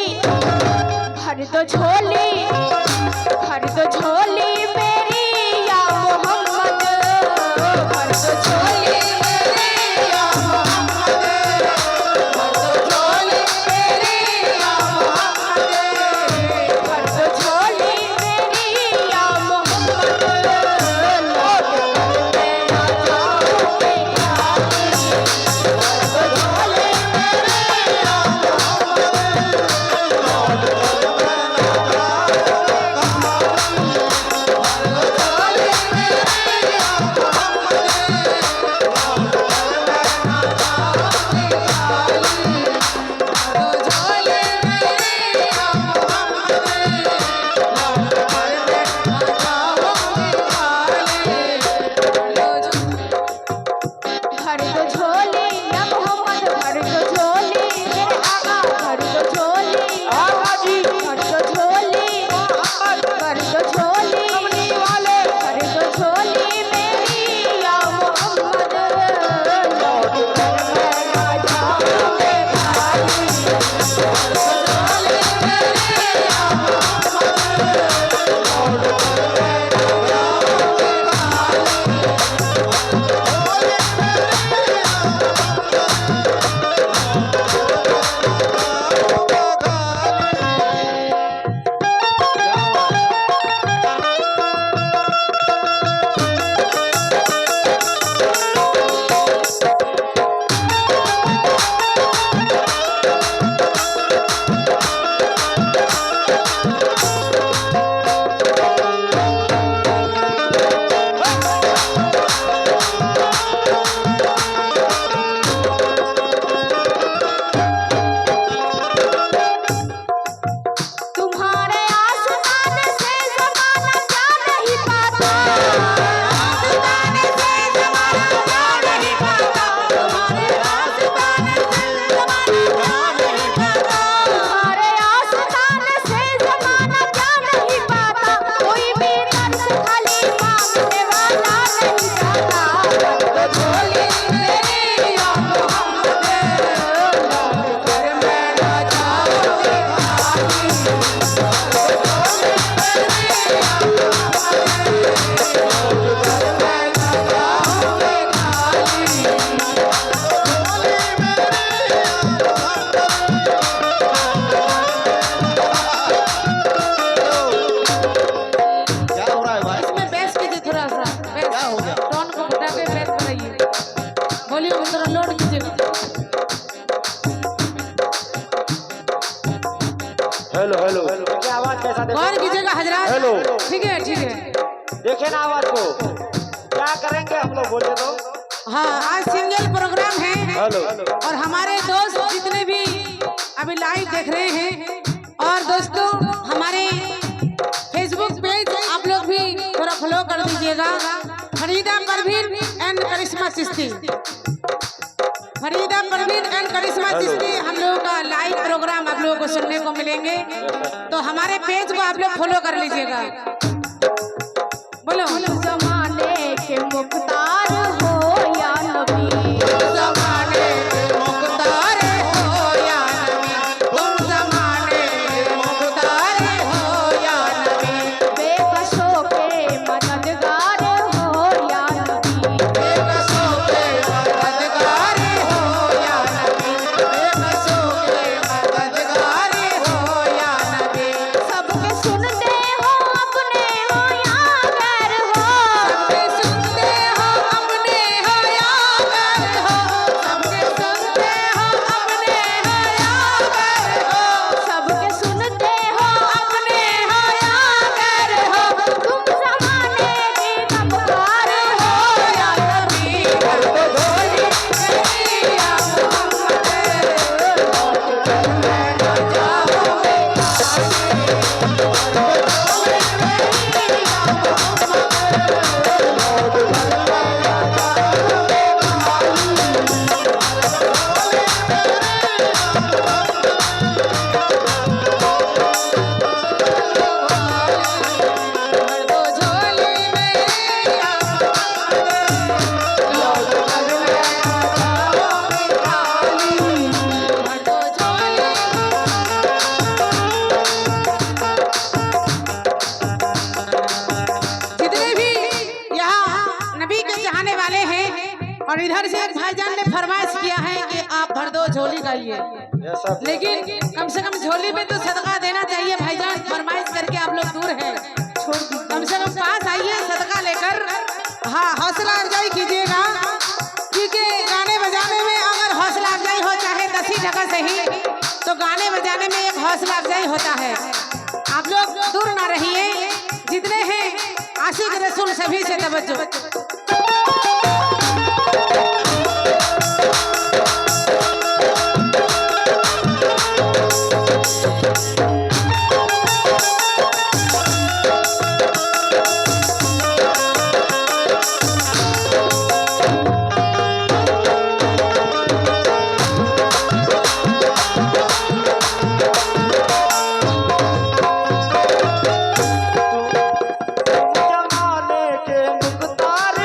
भर दो झोली, भर दो झोली मेरी या मोहम्मद, भर दो झोली मेरी या मोहम्मद, भर दो झोली मेरी या मोहम्मद, भर दो झोली मेरी या मोहम्मद, लौट कर मैं ना जाऊंगी खाली, भर दो झोली मेरी या मोहम्मद, लौट कर मैं ना भर दो झोली या मोहम्मद, भर दो झोली मेरे आका, भर दो झोली आका जी, भर दो झोली मोहम्मद, भर दो झोली कमली वाले, भर दो झोली मेरी या मोहम्मद, लौट कर मैं ना जाऊंगी खाली, भर दो झोली मेरी या मोहम्मद, लौट कर मैं ना जाऊंगी खाली। तुम्हारे आसमान से ज़माना क्या नहीं पाता, आसमान से ज़माना क्या नहीं पाता, तुम्हारे आसमान से ज़माना क्या नहीं पाता, तुम्हारे आसमान से ज़माना क्या नहीं पाता, कोई भी कर्ज खाली मांगने वाला नहीं जाता, भर दो झोली मेरी या मोहम्मद, लौट कर मैं ना जाऊंगी खाली, क्या हो रहा है भाई? इसमें बेस कीजिए थोड़ा सा, बेस क्या हो गया? टोन को बढ़ा के बेस बढ़ाइए, वॉल्यूम को थोड़ा लोड कीजिए। हेलो हेलो क्या आवाज कैसा गौर कीजिएगा हजरात। हेलो। ठीक है ठीक है। देखे ना आवाज को, क्या करेंगे हम लोग बोले तो। हाँ, आज सिंगल प्रोग्राम है हेलो और हमारे दोस्त जितने भी अभी लाइव देख रहे हैं, और दोस्तों हमारे फेसबुक पेज आप लोग भी थोड़ा फॉलो कर दीजिएगा, फरीदा परवीन एंड करिश्मा चिश्ती, फरीदा परवीन एंड करिश्मा चिश्ती, हम लोगों का लाइव प्रोग्राम आप लोगों को सुनने को मिलेंगे, तो हमारे पेज को आप लोग फॉलो कर लीजिएगा। बोलो जमाने के मुख्तार हो या नबी, जमाने के मुख्तार हो या नबी, तुम जमाने के मुख्तार हो या नबी, बेकसों के मददगार हो या नबी, बेकसों के मददगार हो या नबी, बेकसों के मददगार हो या नबी, सबके सुनते हो अपने हो या गैर हो, सबके सुनते हो लोरी गाइए, ये सब लेकिन कम से कम झोली में तो सदका देना चाहिए भाईजान। फरमाइश करके आप लोग दूर हैं, कम से कम पास आइए सदका लेकर। हाँ, हौसला अफजाई कीजिएगा, क्योंकि गाने बजाने में अगर हौसला अफजाई हो चाहे 10 जगह से ही, तो गाने बजाने में एक हौसला अफजाई होता है। आप लोग दूर ना रहिए, जितने हैं आशिक रसूल सभी से तवज्जो। जमाने के मुख्तार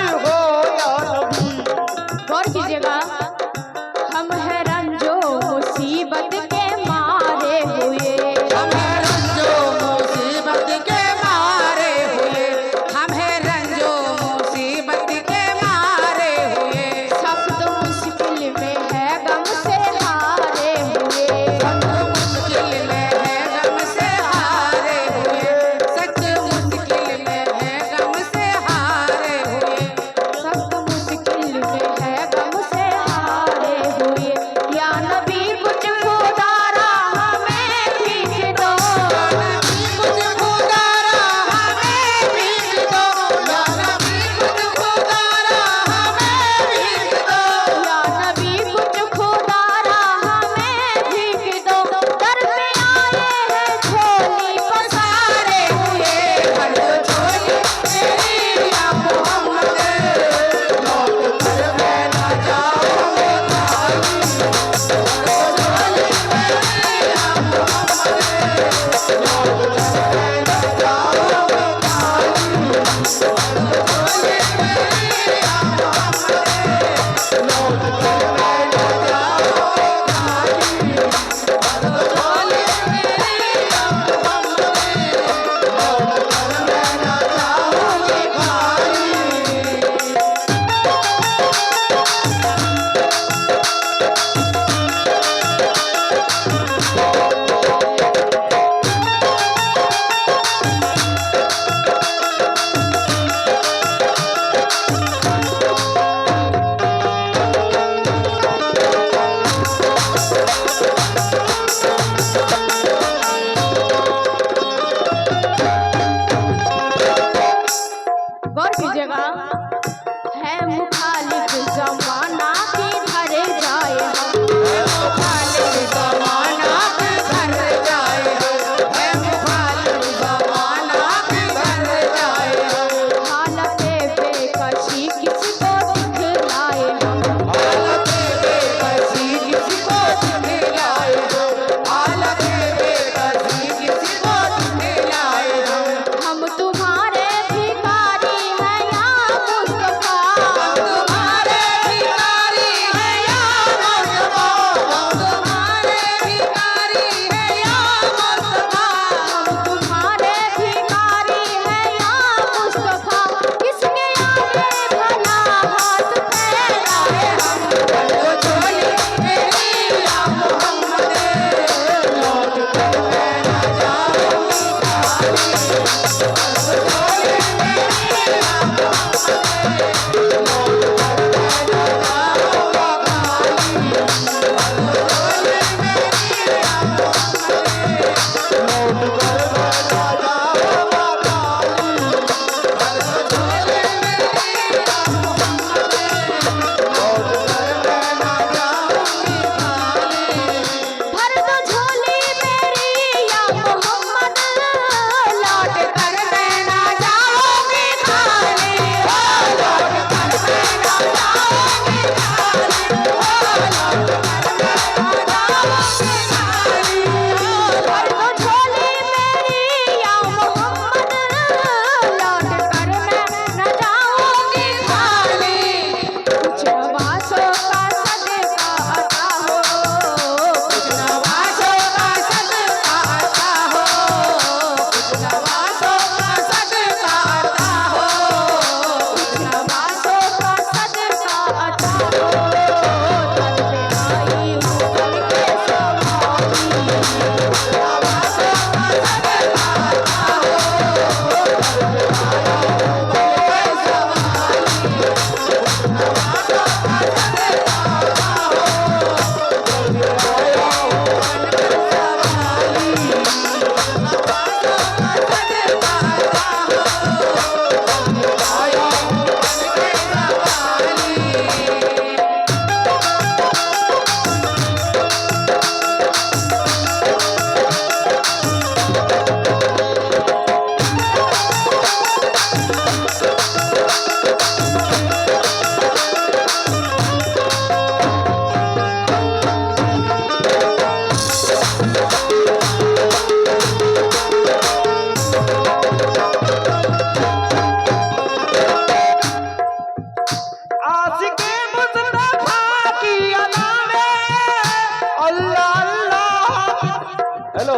हेलो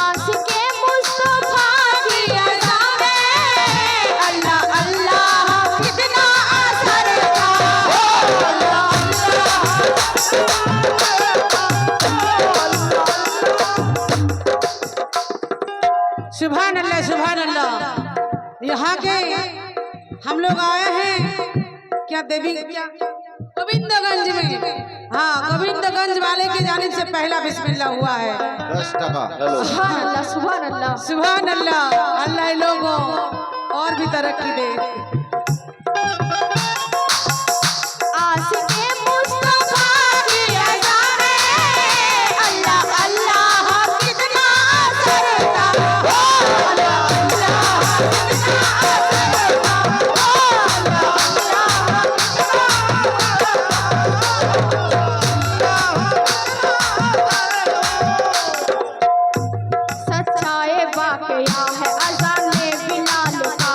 आशिके मुस्तफा की अज़ा में अल्लाह अल्लाह कितना असर था। सुभान अल्लाह सुभान अल्लाह। यहाँ के हम लोग आए हैं क्या देवी क्या गोविंदगंज में। हाँ गोविंदगंज वाले की जानिब से पहला बिस्मिल्लाह हुआ है। 10 टका हेलो सुभान अल्लाह सुभान अल्लाह सुभान अल्लाह। अल्लाह इन लोगों और भी तरक्की दे। आशिके मुस्तफा की अज़ा में अल्लाह अल्लाह कितना असर था। अल्लाह अल्लाह कितना असर था। सच्चाई वाकया है अज़ाने बिलाल का।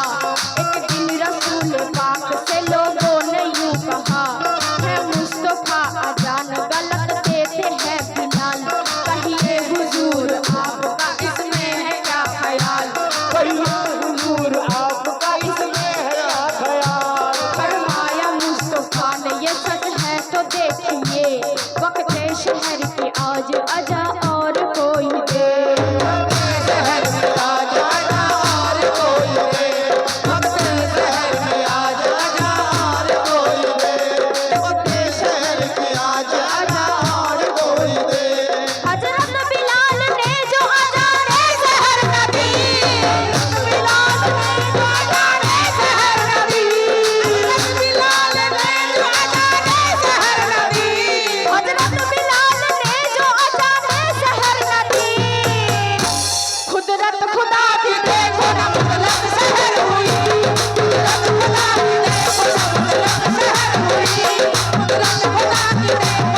एक दिन रसूल पाक से लोगों ने यूं कहा है मुस्तफा अजान गलत देते हैं बिलाल। कहिए हुजूर आपका इसमें है क्या ख्याल। हुजूर आपका इसमें है क्या ख्याल। फरमाया मुस्तफा ने ये सच है तो देखिए वक्त शहर की आज अजा और कोई दे। शहर में आज आजा और कोई दे। वक्त शहर में आज आजा और कोई दे। वक्त शहर में आज आजा और कोई दे। हजरत बिलाल ने जो अजाने शहर न दी। बिलाल ने जो अजाने शहर न दी। बिलाल ने जो अजाने शहर न दी। हजरत बिलाल ने जो अजाने शहर न दी। कुदरत खुदा की देखो ना मुतलक शहर हुई। कुदरत खुदा की देखो ना मुतलक शहर हुई। कुदरत खुदा की देखो ना मुतलक शहर हुई। कुदरत खुदा की देखो ना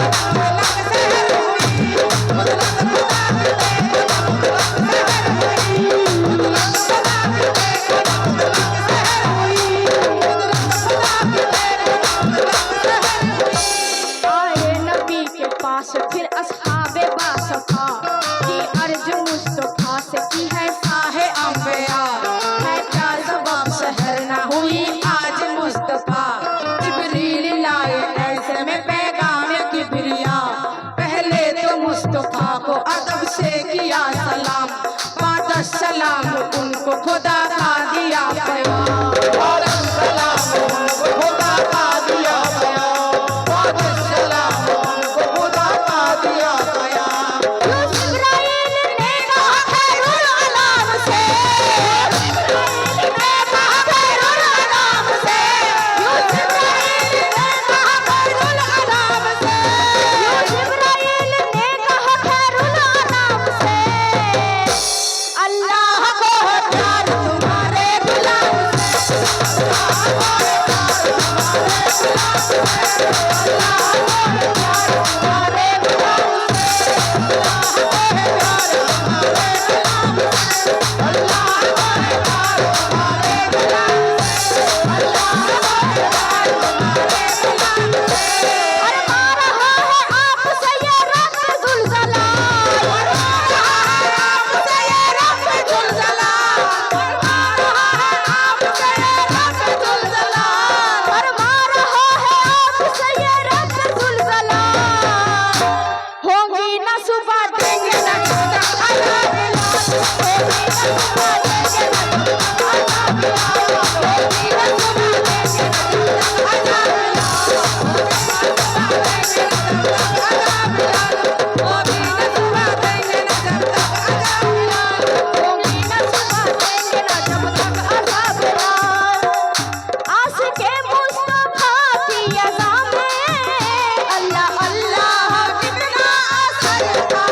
मुतलक शहर हुई। कुदरत खुदा की देखो ना मुतलक शहर हुई। कुदरत खुदा की देखो ना मुतलक शहर हुई। आए नबी के पास फिर असहाबे बासफा की अर्ज मुस्तफा से की है साहे अंबिया। है क्या सबब शहर न हुई आज मुस्तफा। जिब्रील लाए ऐसे में पैगाम किबरिया। पहले तो मुस्तफा को अदब से किया सलाम। 5 सलाम उनको खुदा का दिया पैगाम। 5 सलाम उनको खुदा का दिया पैगाम। 5 सलाम उनको खुदा का दिया पैगाम। जिब्राइल ने कहा खैरुल अनाम से। जिब्राइल ने कहा खैरुल अनाम से। जिब्राइल ने कहा खैरुल अनाम से। जिब्राइल ने कहा खैरुल अनाम से। अल्लाह को है प्यार तुम्हारे गुलाम से। अल्लाह को है प्यार तुम्हारे गुलाम से। अल्लाह को है प्यार तुम्हारे गुलाम से। अल्लाह को है प्यार तुम्हारे गुलाम से। अल्लाह को है प्यार तुम्हारे गुलाम से। अल्लाह को है प्यार तुम्हारे गुलाम से। फरमा रहा है आपसे ये रब जुलजलाल। फरमा रहा है आपसे ये रब जुलजलाल। फरमा रहा है आपसे ये रब जुलजलाल। फरमा रहा है आपसे ये रब जुलजलाल। होंगी न सुबह देंगे न तक अज़ान बिलाल। होंगी न सुबह देंगे न तक अज़ान बिलाल। होंगी न सुबह देंगे न तक अज़ान बिलाल। होगी न सुबह देंगे न जब तक अज़ान बिलाल। होंगी न सुबह देंगे न जब तक अज़ान बिलाल। आशिके मुस्तफा की अज़ा में अल्लाह अल्लाह कितना असर था।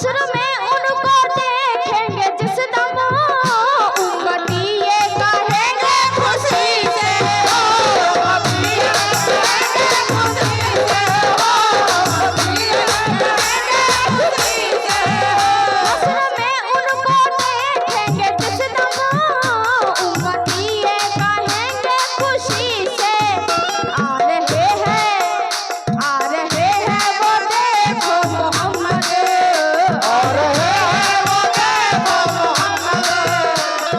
हश्र में उनको देखेंगे जिस दम उम्मती ये कहेंगे खुशी से उम्मती ये कहेंगे खुशी से उम्मती ये कहेंगे खुशी से हश्र में उनको देखेंगे जिस दम उम्मती ये कहेंगे खुशी से आ रहे हैं वो देखो मोहम्मद आ रहे हैं वो देखो मोहम्मद,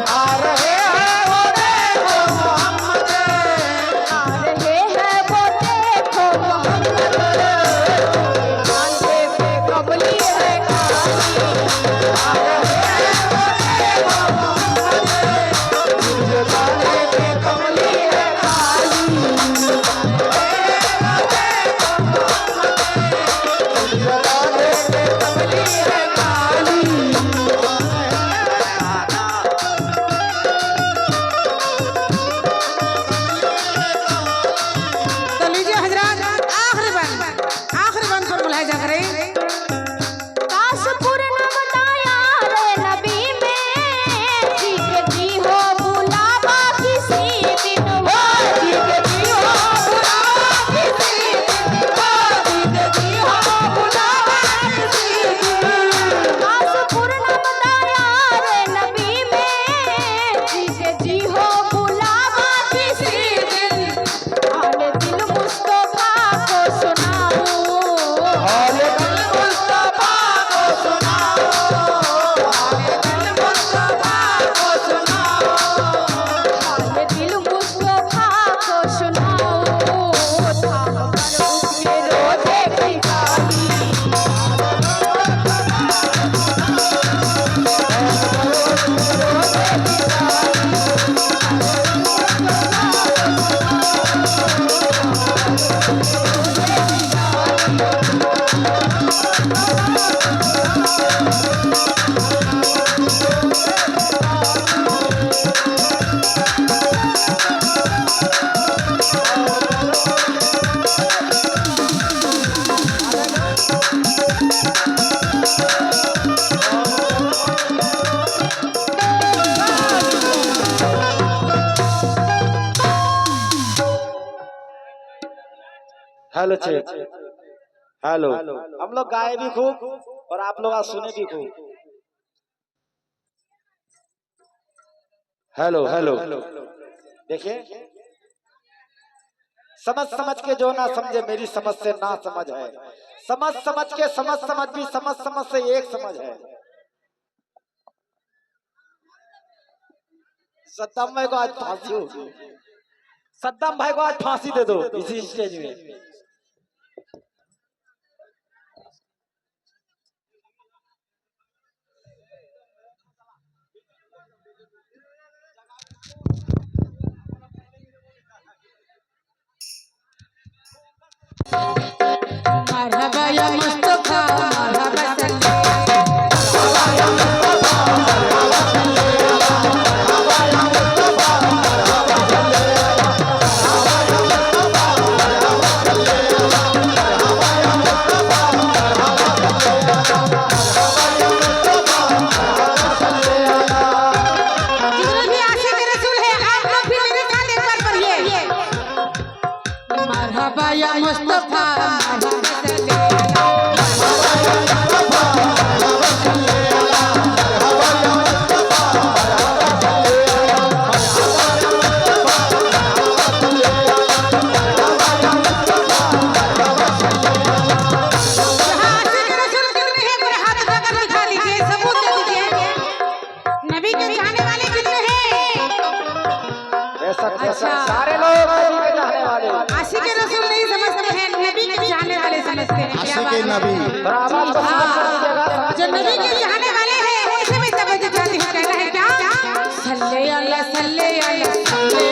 आ रहे हैं वो देखो मोहम्मद, आ रहे हैं वो देखो मोहम्मद कांधे पे कमली है काली आ रहे हैं वो देखो मोहम्मद, तुझे कांधे पे कमली है काली। तुझे कांधे पे कमली है काली। तो लीजिए हजरात, आखिरी बंद पर मुलाहिजा करें। काशपुर न बताया रे नबी में जी के जी हो बुलावा किसी दिन हो जी के जी हो बुलावा किसी दिन हो जी के जी हो बुलावा किसी दिन काशपुर न बताया रे नबी में जी के जी हो बुलावा किसी दिन हाले दिल मुस्तफा को सुनाऊं हाले दिल मुस्तफा को सुनाओ, हाले दिल मुस्तफा को सुनाओ, हाले दिल मुस्तफा को सुनाओ थाम कर उसके रोजे की ताली हेलो चेक, हेलो। हम लोग गाए भी खूब और आप लोग आज सुने भी खूब। हेलो हेलो, देखिए, समझ समझ के जो ना समझे मेरी समझ से ना समझ है, समझ समझ के समझ भी समझ से एक समझ है। सद्दाम भाई को आज फांसी होगी, सद्दाम भाई को आज फांसी दे दो इसी स्टेज में। मरहबा या मुस्तफा मरहबा सल्ले जितने भी आशिक रसूल है आप लोग भी मेरे साथ एक बार पढ़िए। मरहबा या मुस्तफा मरहबा सल्ले अच्छा। सारे लोग नबी के चाहने वाले, आशिक रसूल नहीं समझते हैं, नबी के चाहने वाले समझते हैं। क्या आशिक बात है? नबी। थोड़ा आवाज को समझ कर दीजिएगा। जो नबी के चाहने वाले हैं उनसे मैं तवज्जो चाहती हूँ। कहना है क्या? सल्ले अला सल्ले अला सल्ले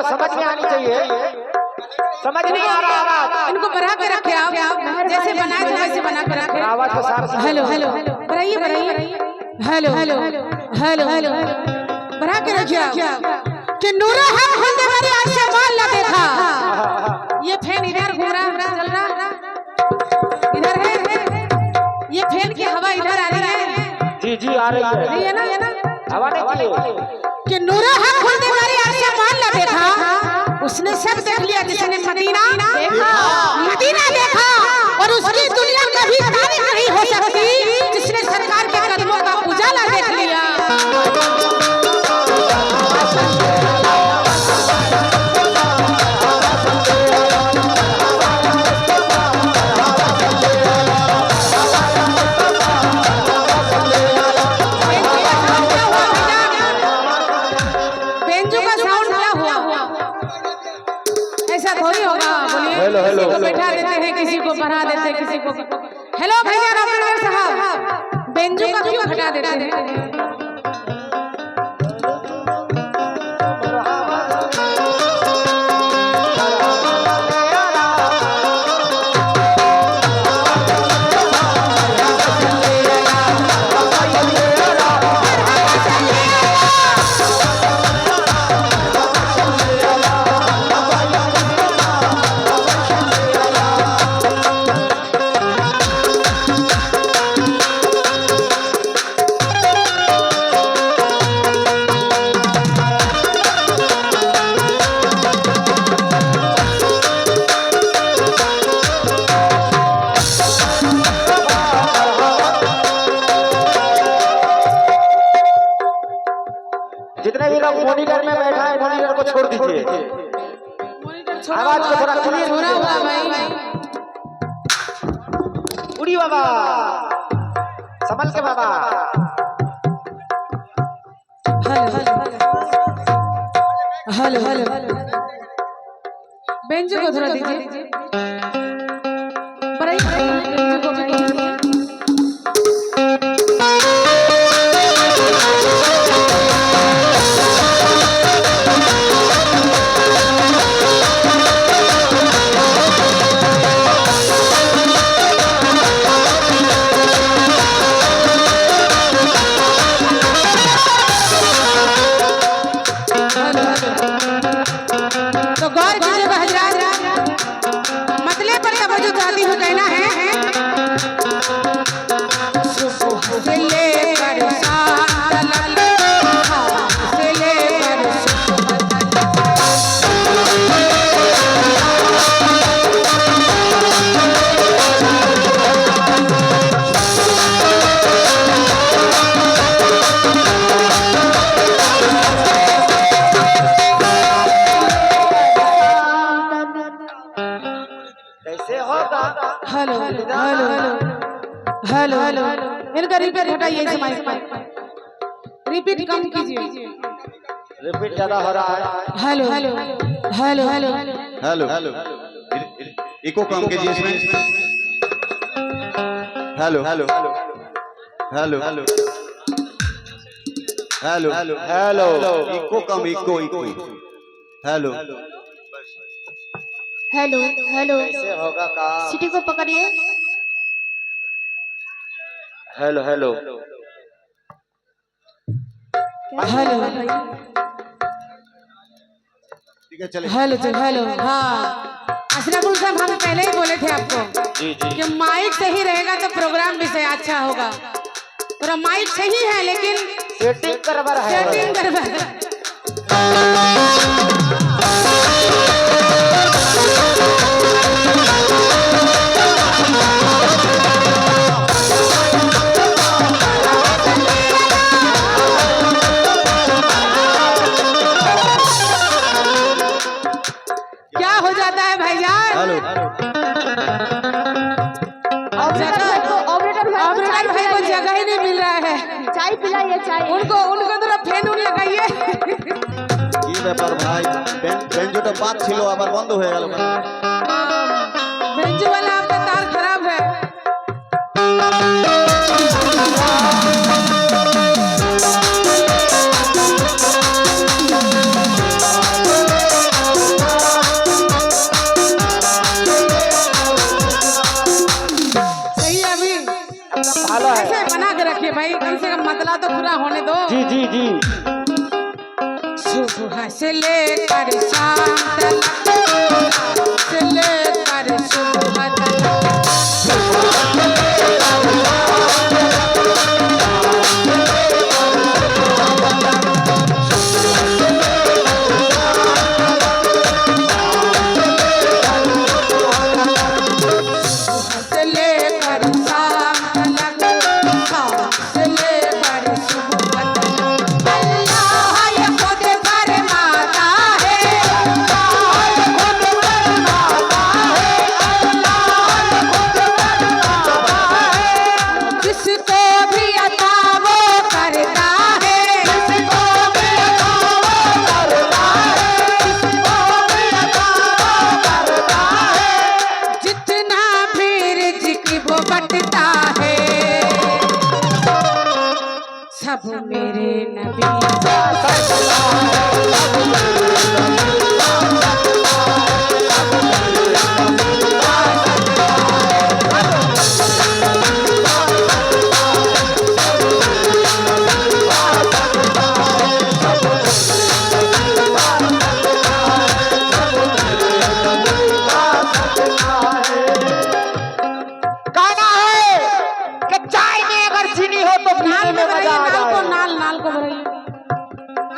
समझ में आनी चाहिए। समझ नहीं आ रहा आवाज। इनको बढ़ा के रखे आप, जैसे बनाए थे वैसे बना के रखे। आवाज को सारा हेलो हेलो बढ़ाइए बढ़ाइए, हेलो हेलो हेलो हेलो बढ़ा के रखिए आप कि नूरा है खुलने वाली आशा मान ला देखा। ये फैन इधर घूम रहा चल रहा इधर है, ये फैन की हवा इधर आ रही है। जी जी आ रही है। नहीं है ना, ये ना हवा नहीं चाहिए कि नूरा है खुलने वाली आशा मान ला देखा। उसने सब देख लिया जिसने मदीना देखा, मदीना देखा। और उसकी दुनिया कभी तारीफ नहीं हो सकती जिसने सरकार के कदमों का उजाला देख लिया। बेंजू का साउंड क्या हुआ? ऐसा थोड़ी होगा। बोलिए, हेलो, हेलो, किसी को हेलो। बैठा देते हैं, किसी को बढ़ा देते हैं, किसी को। हेलो भैया रामनगर साहब, बेंजू का क्यों हटा देते हैं? जितने भी लोग मॉनिटर में बैठा है मॉनिटर को छोड़ दीजिए। आवाज को थोड़ा क्लियर छोड़ा हुआ भाई। उड़ी बाबा, संभल के बाबा। हेलो हेलो बेंजू को थोड़ा दीजिए। बढ़ाइए, बेंजू को बढ़ाइए। तो गौर कीजिएगा हजरात, मतले पर तवज्जो चाहती हूँ कहना है सुबह से लेकर शाम तक, से लेकर कैसे होगा? हेलो हेलो हेलो हेलो इनका रिपीट हटाइए, इस माइक रिपीट कम कीजिए। रिपीट ज्यादा हो रहा है। Hello hello hello hello hello hello echo कम कीजिए इसमें। Hello hello hello hello hello hello echo कम, echo echo hello hello hello कैसे होगा का? सिटी को पकड़िए। हेलो हेलो हेलो ठीक है चले। Hello hello. हाँ अशरफुल साहब, हम पहले ही बोले थे आपको जी जी कि माइक सही रहेगा तो प्रोग्राम भी सही अच्छा होगा। पूरा माइक सही है लेकिन सेटिंग गड़बड़ है। सेटिंग गड़बड़ है। क्या हो जाता है भाईजान? हेलो ऑपरेटर ऑपरेटर भाई को जगह ही नहीं मिल रहा है। चाय पिलाइए, चाय। उनको थोड़ा फैन उन लगाइए। কি ব্যাপার ভাই, বেঞ্জোটা বাদ ছিল আবার বন্ধ হয়ে গেল কেন? बेंजू वाला आपका तार खराब है। रखिए भाई, कम से कम मतलब तो पूरा होने दो। जी जी जी। सुबह से लेकर शाम तक, से लेकर सुबह तक, से लेकर शाम तक, शाम से लेकर सुबह तक, अल्लाह ये खुद फरमाता है, जिसको भी अता वो करता है, जितना भी रिज़्क़ वो बंटता है, सब मेरे नबी कहना है कि चाय में अगर चीनी हो तो पीने में मजा आ जाए। नाल को भराइए,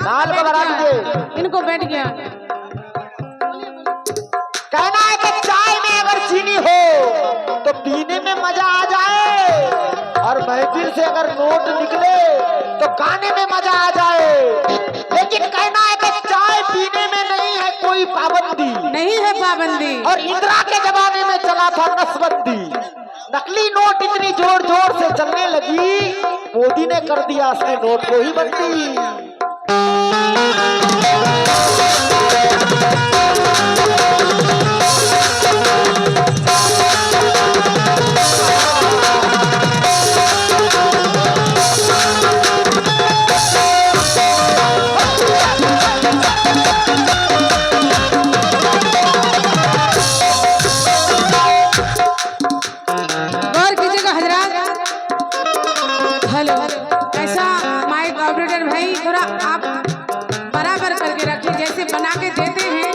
नाल को भरा दीजिए। इनको बैठ गया। कहना है कि चाय में अगर चीनी हो तो पीने में मजा आ जाए, और महफिल से अगर नोट निकले तो गाने में मजा आ जाए। लेकिन कहना है कि चाय पीने में नहीं है कोई पाबंदी, नहीं है पाबंदी। और इंदिरा के जमाने में चला था नसबंदी। नकली नोट इतनी जोर जोर से चलने लगी, मोदी ने कर दिया असली नोट को ही बंदी। गौर कीजिएगा हजरात। हेलो, ऐसा माइक ऑपरेटर भाई थोड़ा आप बराबर करके रखिए, जैसे बना के देते हैं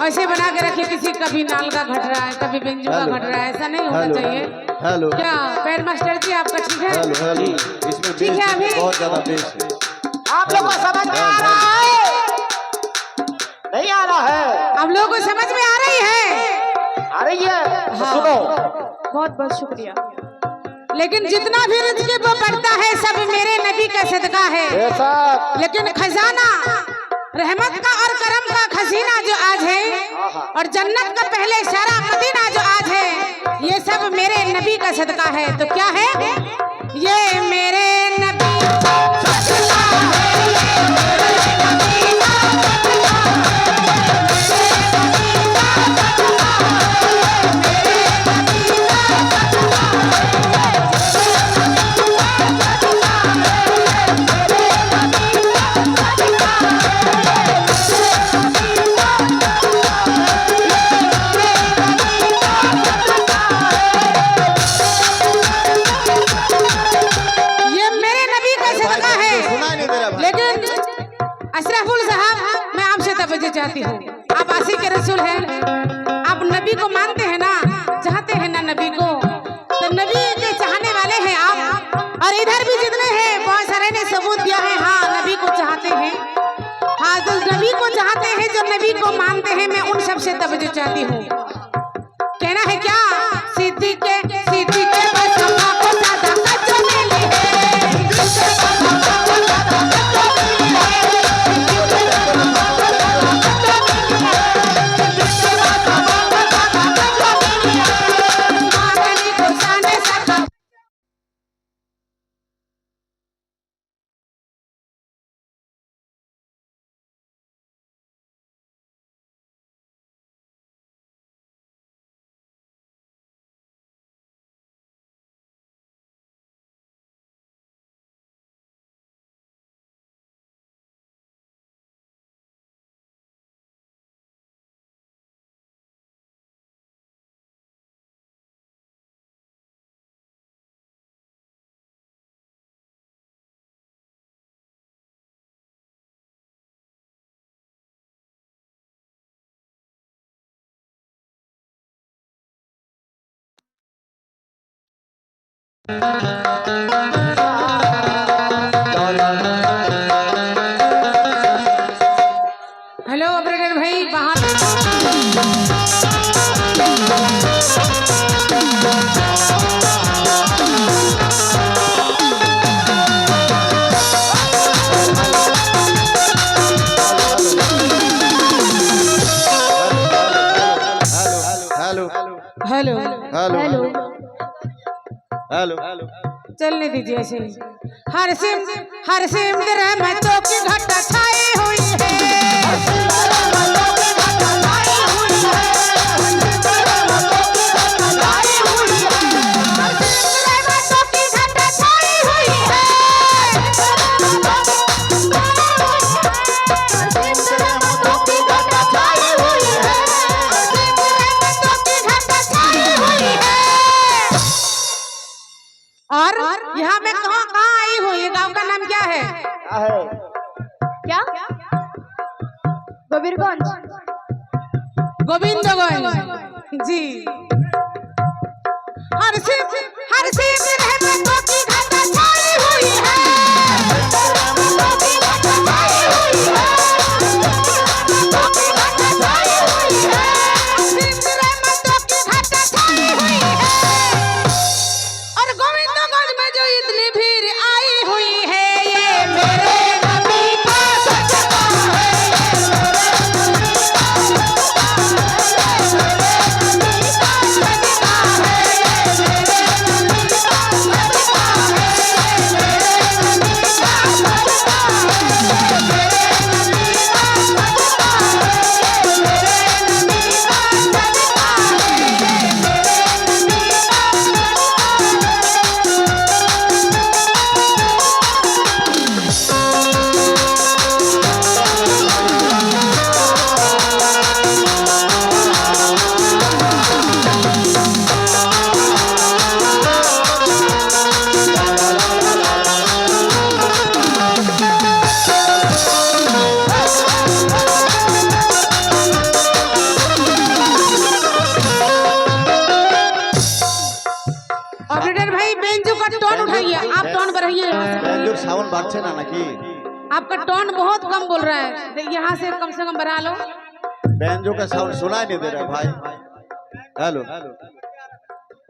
वैसे बना के रखिए। किसी कभी नाल का घट रहा है, कभी बिंजू का घट रहा है, ऐसा नहीं होना चाहिए। हेलो क्या पैर मास्टर जी आपका ठीक है? हेलो हेलो, इसमें ठीक है, बेस अभी बहुत ज्यादा बेस है। आप लोगों को समझ में आ रहा है? नहीं आ रहा है? आप लोगों को समझ में आ रही है? आ रही है? तो हाँ। सुनो। बहुत बहुत शुक्रिया। लेकिन जितना भी रिज़्क़ वो बढ़ता है सब मेरे नबी का सदका है। बेशक। लेकिन खजाना रहमत का और करम का खजीना जो आज है, और जन्नत का पहले इशारा मदीना जो आज है, ये सब मेरे नबी का सदका है। तो क्या है ये? मेरे नबी चाहती हूँ। आप आशिक के रसूल हैं, आप नबी को मानते हैं ना, चाहते हैं ना नबी को, तो नबी के चाहने वाले हैं आप। और इधर भी जितने हैं बहुत सारे ने सबूत दिया है, हाँ नबी को चाहते हैं। हाँ तो नबी को चाहते हैं, जो नबी को मानते हैं, मैं उन सबसे तवज्जो चाहती हूँ। कहना है क्या? हेलो ऑपरेटर भाई बाहर हेलो हेलो हेलो हेलो चलने दीजिए ऐसे ही। हर सिम रहमतों की घटा छाई हुई है। और यहाँ मैं कहाँ कहाँ आई हूँ, ये गांव का नाम क्या है? क्या है? क्या गोबीरगंज गोविंदगंज जी। हर सिम रहमतों की घटा छाई हुई है। और गोविंदगंज में जो इतनी भीड़ आई हुई है, ये मेरे नबी का सदका ऑपरेटर भाई बेंजो का टोन उठाइए, आप टोन बढ़ाइए। बेंजोर साउंड बाढ़ছে না নাকি? आपका टोन बहुत कम बोल रहा है, यहाँ से कम बढ़ा लो। बेंजो का साउंड सुनाई नहीं दे रहा है भाई। हेलो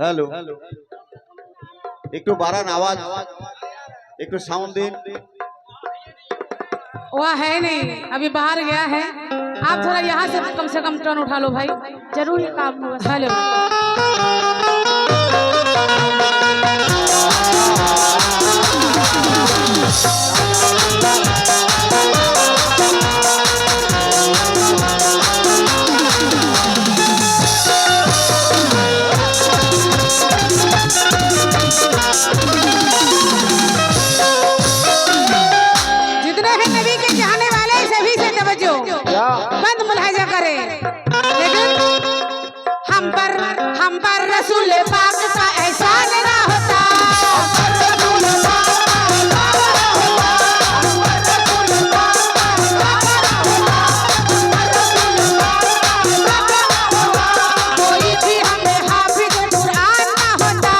हेलो একটু বাড়ান আওয়াজ, একটু সাউন্ড দিন। वह है नहीं, अभी बाहर गया है। आप थोड़ा यहाँ से कम टोन उठा लो भाई। जरूर ये काम होगा। हेलो जितने हैं नबी के चाहने वाले सभी से तवज्जो, क्या? बंद मुलाहिजा करें। लेकिन हम पर रसूल पाक का एहसान ना होता। कोई भी हमें हाफिज कुरान ना होता।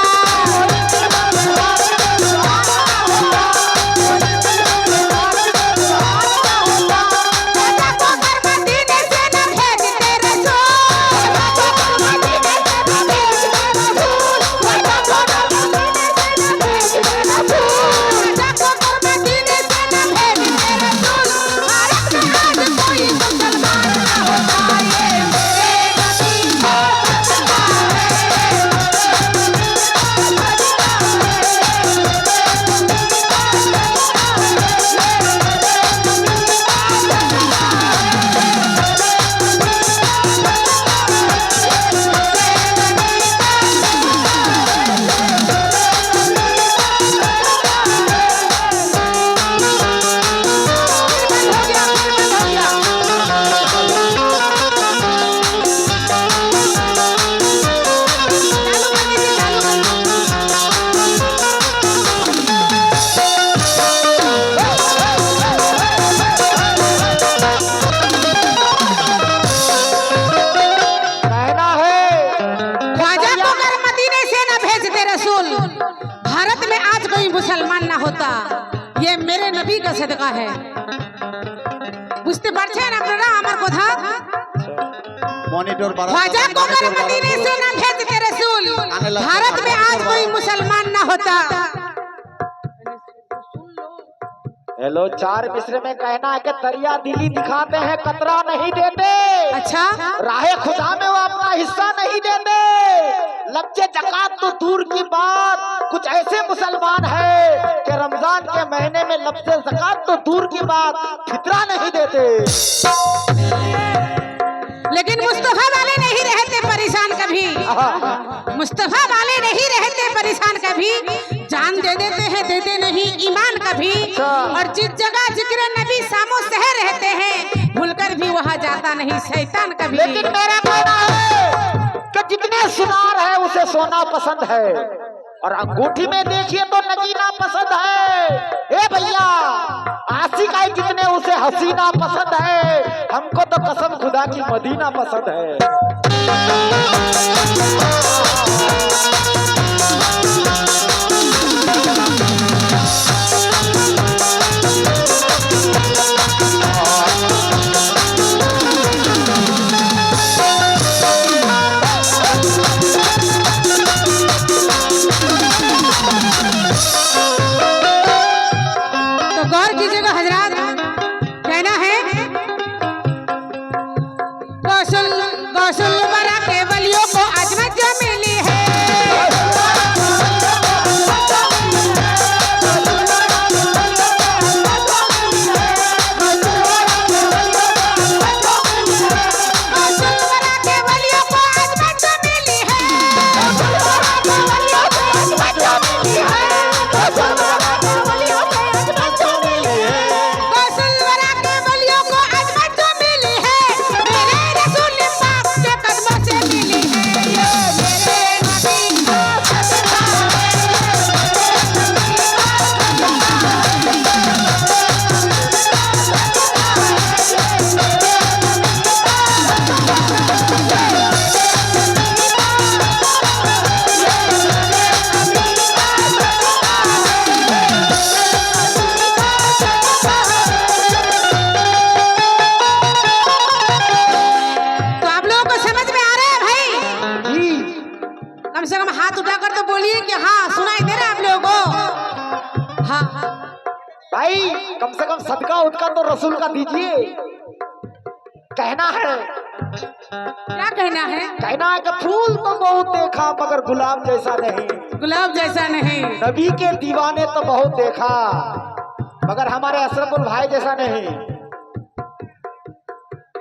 मदीने से न भेजते मुसलमान ना होता, ये मेरे नबी का सदका है। बुझते पारছেন আপনারা আমার কথা? मॉनिटर बढ़ा ख्वाजा को अगर मदीने से ना भेजते रसूल, भारत में आज कोई मुसलमान ना होता। हेलो, 4 मिसरे में कहना है कि दरिया दिली दिखाते हैं, कतरा नहीं देते। अच्छा, राहे खुदा में वो अपना हिस्सा नहीं देते। लफ्ज़े ज़कात तो दूर की बात, कुछ ऐसे मुसलमान है कि रमजान के महीने में लफ्ज़े ज़कात तो दूर की बात, फितरा नहीं देते। लेकिन मुस्तफा वाले नहीं रहते परेशान कभी, मुस्तफा वाले नहीं रहते परेशान कभी, जान दे देते हैं, देते नहीं ईमान कभी। और जिस जगह जिक्र नबी सामो शहर रहते हैं, भूलकर भी वहाँ जाता नहीं शैतान कभी। लेकिन मेरा कहना है कि जितने सुनार है उसे सोना पसंद है, और अंगूठी में देखिए तो नगीना पसंद है। ए भैया, आशिक है जितने उसे हसीना पसंद है, हमको तो कसम खुदा की मदीना पसंद है। तो गौर कीजिएगा हजरात, कहना है कौशल कौशल बरा के बलियों को अजमत जो मिली है। कम से कम हाथ उठाकर तो बोलिए कि हाँ सुनाई दे रहा है आप लोगों को। हाँ भाई, कम से कम सदका उदका तो रसूल का दीजिए। कहना है, क्या कहना है? कहना है कि फूल तो बहुत देखा मगर गुलाब जैसा नहीं। गुलाब जैसा नहीं। नबी के दीवाने तो बहुत देखा मगर हमारे अशरफुल भाई जैसा नहीं।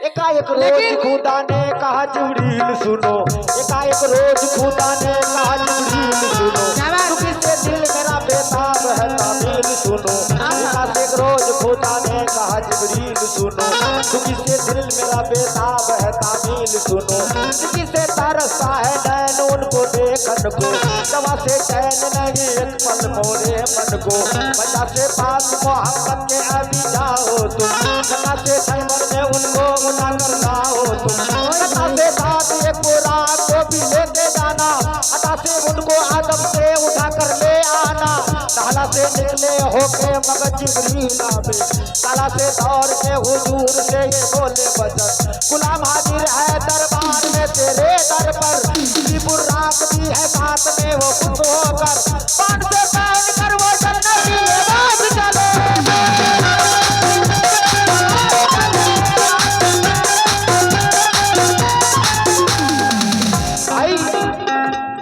एकाएक रोज खुदा ने कहा जिब्रील सुनो, एकाएक रोज खुदा ने कहा जिब्रील सुनो, दुखी से दिल मेरा बेताब है तामील सुनो। एकाएक रोज खुदा ने कहा जिब्रील सुनो, दुखी से दिल मेरा बेताब है तामील सुनो। दुखी से तरसता है नैन उनको देखन को, दवा से चैन नहीं एक पल मोरे मन को। बचा से पास मोहब्बत के अभी जाओ तुम, सका से खैबर में उनको उठा कर लाओ तुम। अता से साथ एक रात को भी लेके जाना, अता से उनको आदम से उठा कर ले आना। ताला से निकले होके मगर जिब्रील आवे, ताला से दौड़ के हुजूर से ये बोले वचन, गुलाम हाजिर है दरबार में तेरे दर पर। किसी बुर्राक भी है साथ में वो खुश होकर, पान से पहन कर वो जन्नत की आवाज चले।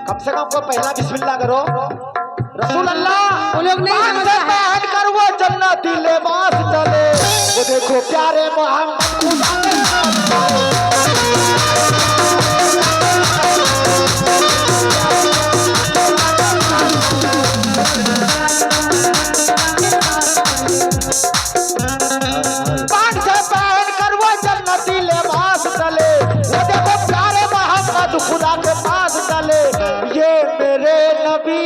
कम से कम को पहला बिस्मिल्लाह करो। रसूल अल्लाह वो लोग नहीं समझ रहा है। पहन कर वो जन्नती लिबास चले, वो देखो प्यारे मोहम्मद खुदा के पान से पहन कर वो जन्नती लिबास चले, वो देखो प्यारे मोहम्मद खुदा के पास चले। ये मेरे नबी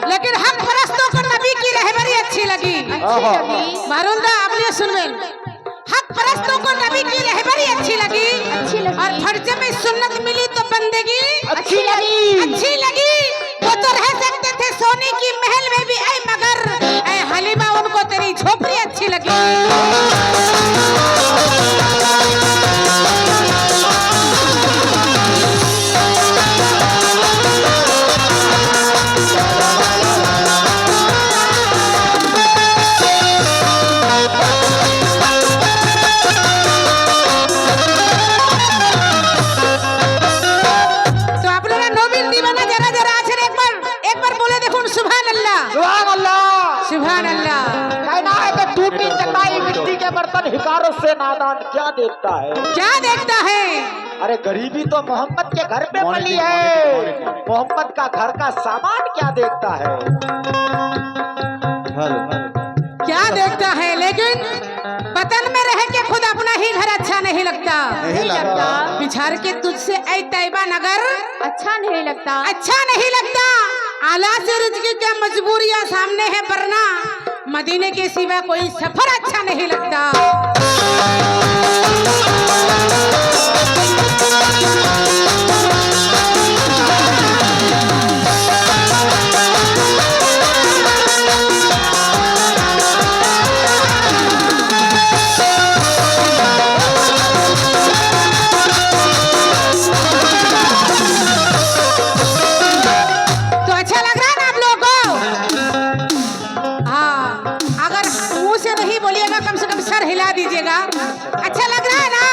लेकिन हम परस्तों को नबी की रहबरी अच्छी अच्छी लगी। मारूंगा आप लिए सुनवेन। हक परस्तों को नबी की रहबरी अच्छी लगी। अच्छी लगी। और फर्ज में सुन्नत मिली तो बंदगी अच्छी लगी। अच्छी लगी। वो तो रह सकते थे सोने की महल में भी ऐ मगर ऐ हलीमा उनको तेरी झोपड़ी अच्छी लगी। तो आप लोग नोबिल दीवाना जरा जरा आखिर एक बार बोले देखो सुभान अल्लाह सुभान अल्लाह। सुभान अल्लाह। कहना है कि टूटी चटाई मिट्टी के बर्तन हिकारों से नादान क्या देखता है। क्या देखता है? अरे गरीबी तो मोहम्मद के घर पे मॉनिटर, पली है। मॉनिटर। मोहम्मद का घर का सामान क्या देखता है। हेलो क्या देखता है? लेकिन वतन में रह के खुद अपना ही घर अच्छा नहीं लगता। नहीं लगता। बिछार के तुझसे ऐ तैयबा नगर अच्छा नहीं लगता। अच्छा नहीं लगता। आला से रिज़्क़ क्या मजबूरियां सामने है वरना मदीने के सिवा कोई सफर अच्छा नहीं लगता। तो अच्छा लग रहा है ना आप लोगों को? हाँ, अगर मुंह से नहीं बोलिएगा कम से कम सर हिला दीजिएगा। अच्छा लग रहा है ना?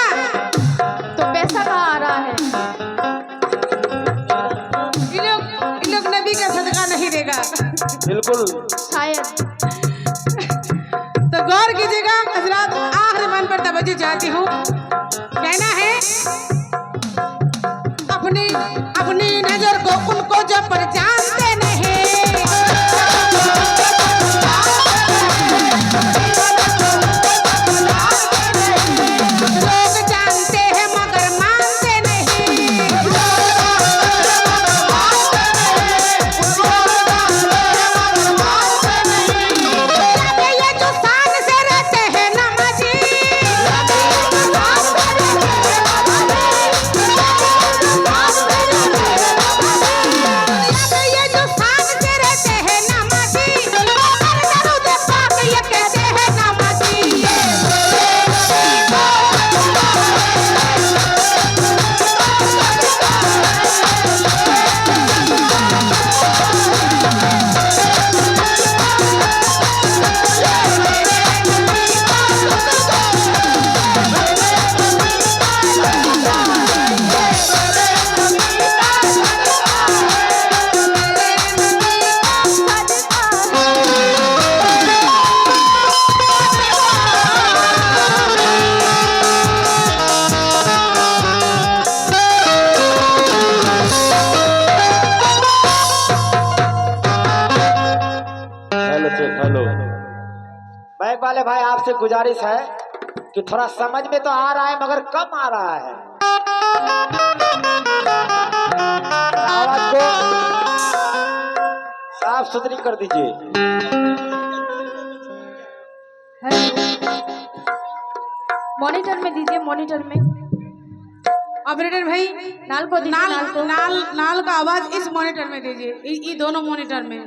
तो पैसा कहाँ आ रहा है? इन लोग नबी का सदका नहीं देगा। बिल्कुल। शायद। तो गौर कीजिएगा हजरात, आखिरी मन पर तवज्जो चाहती हूँ। कहना है अपनी अपनी नजर को उनको जो पहचानते नहीं, लोग जानते हैं मगर मानते नहीं। ये जो शान से रहते हैं नमाजी, ये जो शान से रहते हैं नमाजी, और दरूद पाक ये कहते हैं नमाजी। हेलो। बैंक वाले भाई आपसे गुजारिश है कि थोड़ा समझ में तो आ रहा है मगर कम आ रहा है। आवाज को साफ सुथरी कर दीजिए। मॉनिटर में दीजिए, मॉनिटर में। ऑपरेटर भाई नाल को दीजिए, नाल नाल को। नाल नाल का आवाज इस मॉनिटर में दीजिए, ये दोनों मॉनिटर में।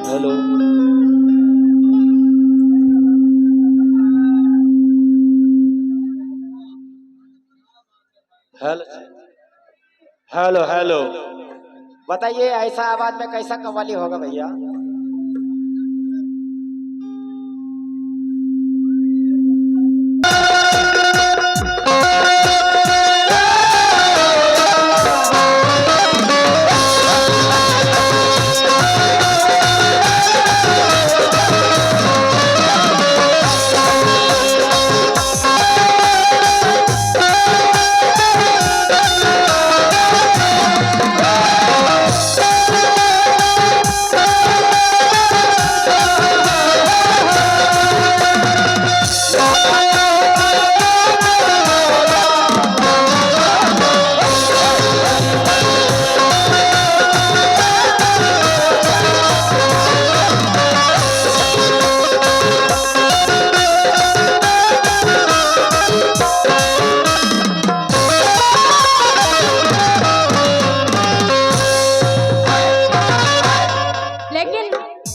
हेलो हेलो हेलो हेलो बताइए ऐसा आवाज में कैसा कव्वाली होगा भैया?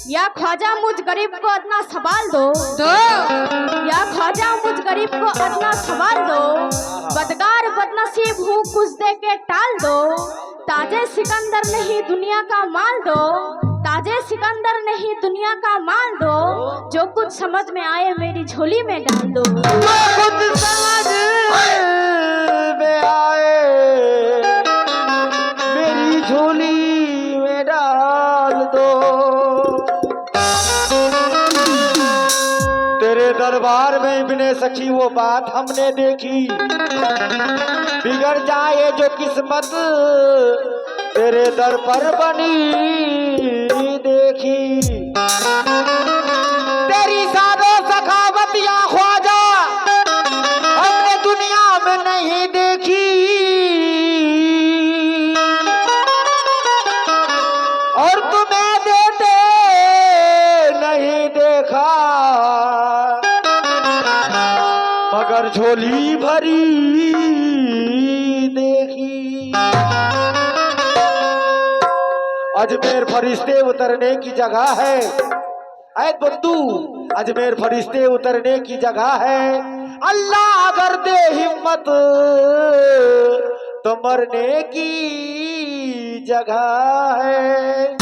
या ख्वाजा मुझ गरीब को अपना सवाल दो या ख्वाजा मुझ गरीब को अपना सवाल दो, बदकार बदनसीब हूँ कुछ दे के टाल दो, ताजे सिकंदर नहीं दुनिया का माल दो, ताजे सिकंदर नहीं दुनिया का माल दो, जो कुछ समझ में आए मेरी झोली में डाल दो। कुछ समझ में आए मेरी झोली में डाल दो, तेरे दरबार में इब्ने सखी वो बात हमने देखी, बिगड़ जाए जो किस्मत तेरे दर पर बनी देखी, तेरी सादो सखावत या ख्वाजा हमने दुनिया में नहीं देखी, और तुम्हें देते नहीं देखा, मगर झोली भरी देखी। अजमेर फरिश्ते उतरने की जगह है, ऐ बुद्धू अजमेर फरिश्ते उतरने की जगह है, अल्लाह अगर दे हिम्मत तो मरने की जगह है।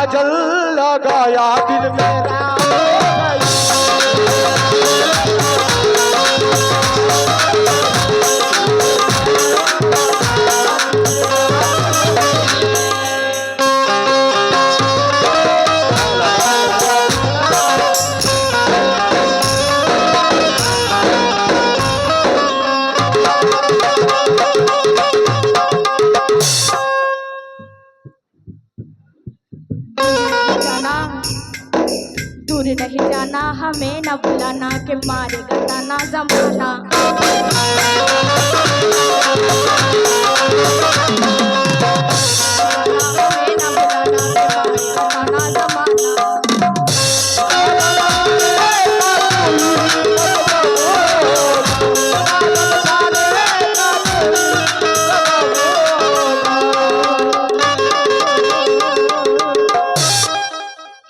काजल लगाया दिल मेरा जाना दूर नहीं जाना हमें न बुलाना के मारेगा ताना जमाना हमें न बुलाना के मारेगा ताना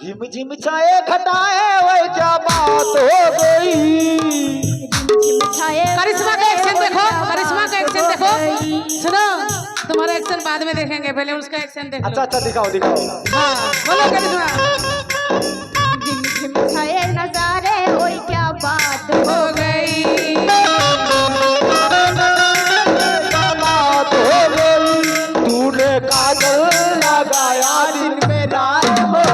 झिम झिम छाए घटाए वही क्या बात हो गई करिश्मा का एक्शन देखो, करिश्मा का एक्शन देखो। सुनो, तुम्हारा एक्शन बाद में देखेंगे, पहले उसका एक्शन देखो। अच्छा अच्छा दिखाओ दिखाओ। हाँ बोलो करिश्मा। झिम झिम छाए नजारे ओए क्या बात हो गई बात हो गई तूने काजल लगाया दिल में रात हो गई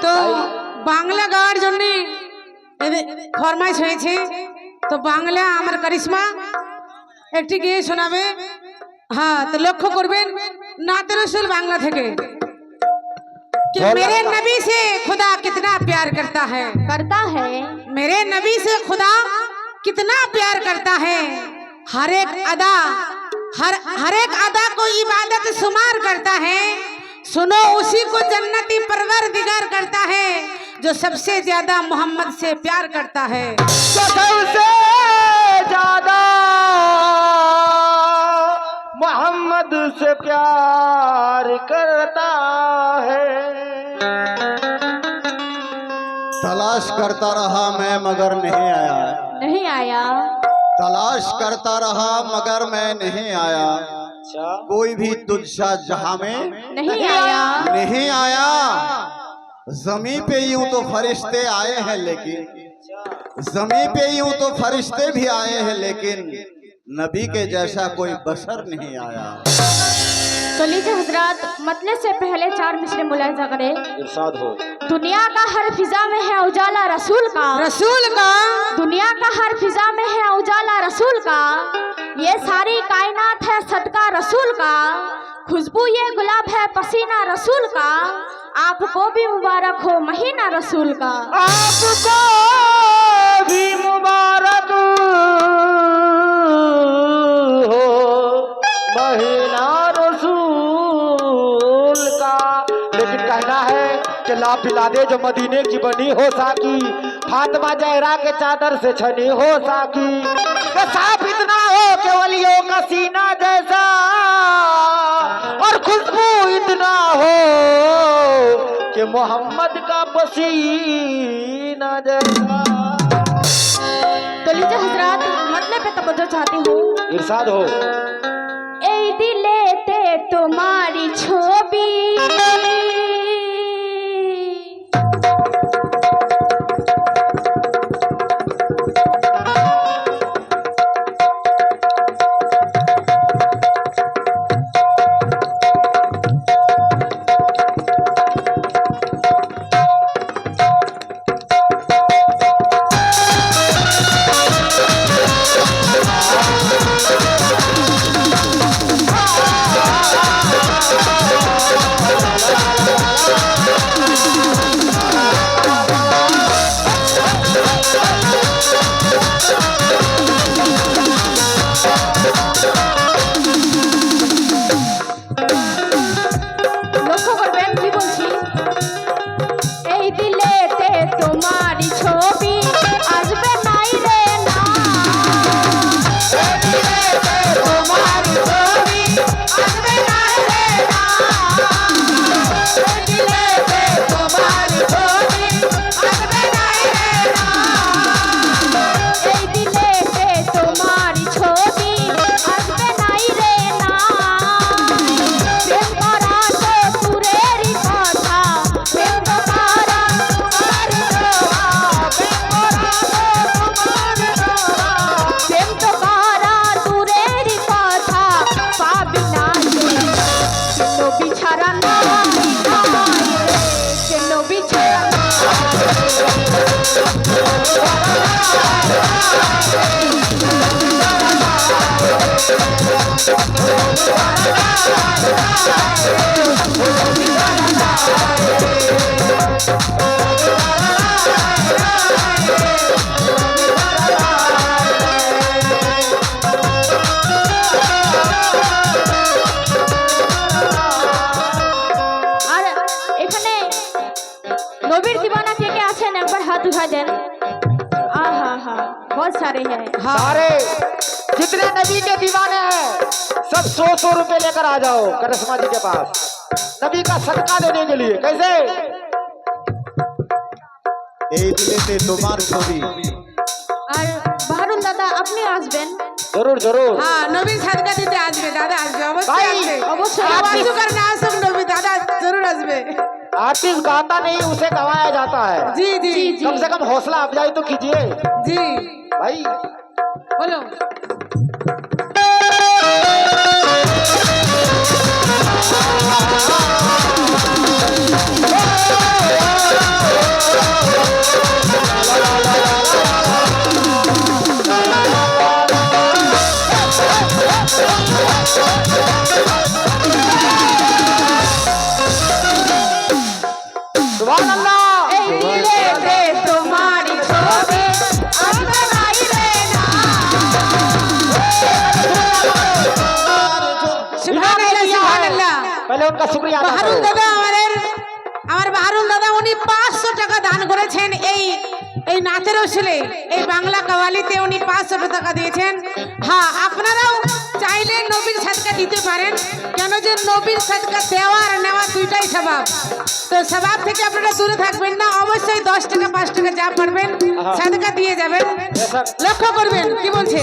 তো বাংলা গাওয়ার জন্য ফরমাইশ হয়েছে, তো বাংলা আমার করিশ্মা একটি গিয়ে শোনাবে। हाँ तो लक्ष्य करबेन नाते रसूल बांग्ला থেকে कि मेरे नबी से खुदा कितना प्यार करता है, मेरे नबी से खुदा कितना प्यार करता है। हर एक अदा को इबादत शुमार करता है। सुनो उसी को जन्नती परवरदिगार करता है जो सबसे ज्यादा मोहम्मद से प्यार करता है। सबसे ज्यादा मोहम्मद से प्यार करता है। तलाश करता रहा मैं मगर नहीं आया, तलाश करता रहा मगर मैं नहीं आया। कोई भी तुझसा जहां में नहीं आया। जमी पे यूं तो फरिश्ते आए हैं लेकिन जमी पे यूं तो फरिश्ते भी आए हैं लेकिन नबी के जैसा कोई बशर नहीं आया। तो लीजिए हजरात, मतले से पहले 4 मिसरे मुलाहिजा करें। इरशाद हो। दुनिया का हर फिजा में है उजाला रसूल का, दुनिया का हर फिजा में है उजाला रसूल का। ये सारी कायनात है सदका रसूल का। खुशबू ये गुलाब है पसीना रसूल का। आपको भी मुबारक हो महीना रसूल का। आपको भी मुबारक हो महीना रसूल का। लेकिन कहना है कि ला पिला दे जो मदीने की बनी हो साकी, फातिमा जहरा के चादर से छनी हो साकी। कि साफ इतना हो कि वलियों का सीना जैसा और खुशबू इतना हो कि मोहम्मद का पसीना जैसा। तो लीजिए हजरात, मतले पे तवज्जो चाहती हूँ। इरशाद हो। ए दिलेते तुम्हारी छोबी ছাড়া নাই যে নবী ছাড়া আর এখানে নবীর दीवाना কে কে আছেন একবার হাত উঠা দেন आहा हा बहुत सारे हैं सारे जितने नबी के दीवाने हैं सब 100 रुपए लेकर आ जाओ करिश्मा जी के पास नबी का सदका देने के लिए कैसे এই দিলেতে তোমার ছবি আর বাহারুল দাদা আপনি আসবেন जरूर जरूर হ্যাঁ নবীন সাদকা দিতে আসবে দাদা আসবে অবশ্যই ভাই, আসবে অবশ্যই আওয়াজ আসবে। করনা আসুক নবী দাদা জরুর আসবে आर्टिस्ट गाता नहीं उसे गवाया जाता है জি জি জি, জি। कम से कम हौसला अफजाई तो कीजिए জি भाई বলো सुभान अल्लाह এই দিলেতে তোমারই ছবি আসবে নাই রে না সুবহানাল্লাহ সুবহানাল্লাহ पहले उनका शुक्रिया अदा বাহারুল करो। দাদা আমার বাহারুল দাদা উনি 500 টাকা দান করেছেন এই নাচের ওসিলে এই বাংলা কাওয়ালিতে উনি 500 টাকা দিয়েছেন হ্যাঁ আপনারাও চাইলে নবীর সাদকা দিতে পারেন কেন যে নবীর সাদকা দেওয়া আর নেওয়া দুইটাই স্বভাব তো স্বভাব থেকে আপনারা দূরে থাকবেন না অবশ্যই 10 টাকা 5 টাকা যা পারবেন সাদকা দিয়ে যাবেন লক্ষ্য করবেন কি বলছে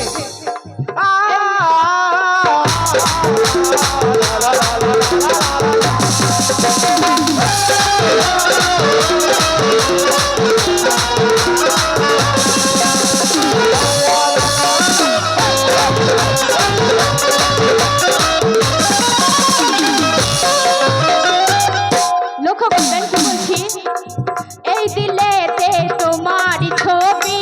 লক্ষ্য করবেন কি বলছি এই দিলেতে তোমারই ছবি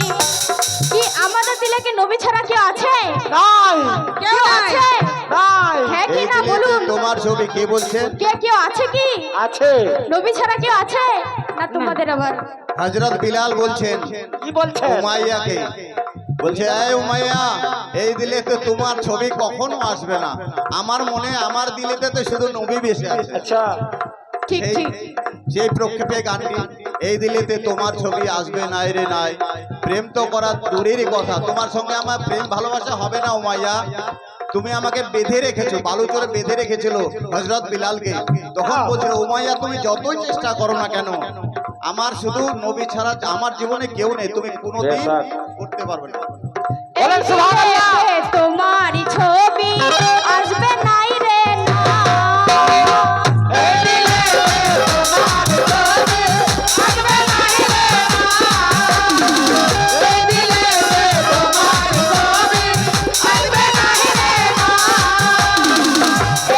কি আমাদের দিলে কি নবী ছাড়া কেউ আছে নাই কেউ নাই আছে নাই হ্যাঁ কি এই না দিলেতে বলুন তোমার ছবি কে বলছেন কেউ আছে কি আছে নবী ছাড়া কেউ আছে না তোমাদের আবার হযরত বিলাল বলছেন কি বলছেন উমাইয়াকে বলছে এই উমাইয়া এই দিলেতে তোমার ছবি কখনো আসবে না আমার মনে আমার দিলেতে তো শুধু নবী বেশি আছে अच्छा ঠিক সেই ঠিক সেই প্রক্ষেপে গানটি এই দিলেতে তোমার ছবি আসবে নাই রে নাই প্রেম তো করা দূরেরই কথা তোমার সঙ্গে আমার প্রেম ভালোবাসা হবে না উমাইয়া তুমি আমাকে বেঁধে রেখেছো বালুচরে বেঁধে রেখেছিল হযরত বিলালকে তখন বলছিল উমাইয়া তুমি যতই চেষ্টা করো না কেন আমার শুধু নবী ছাড়া আমার জীবনে কেউ নেই তুমি কোনোদিন বেশক। করতে পারবে না বলেন সুবহানাল্লাহ দিলেতে তোমারই ছবি আসবে নাই রে না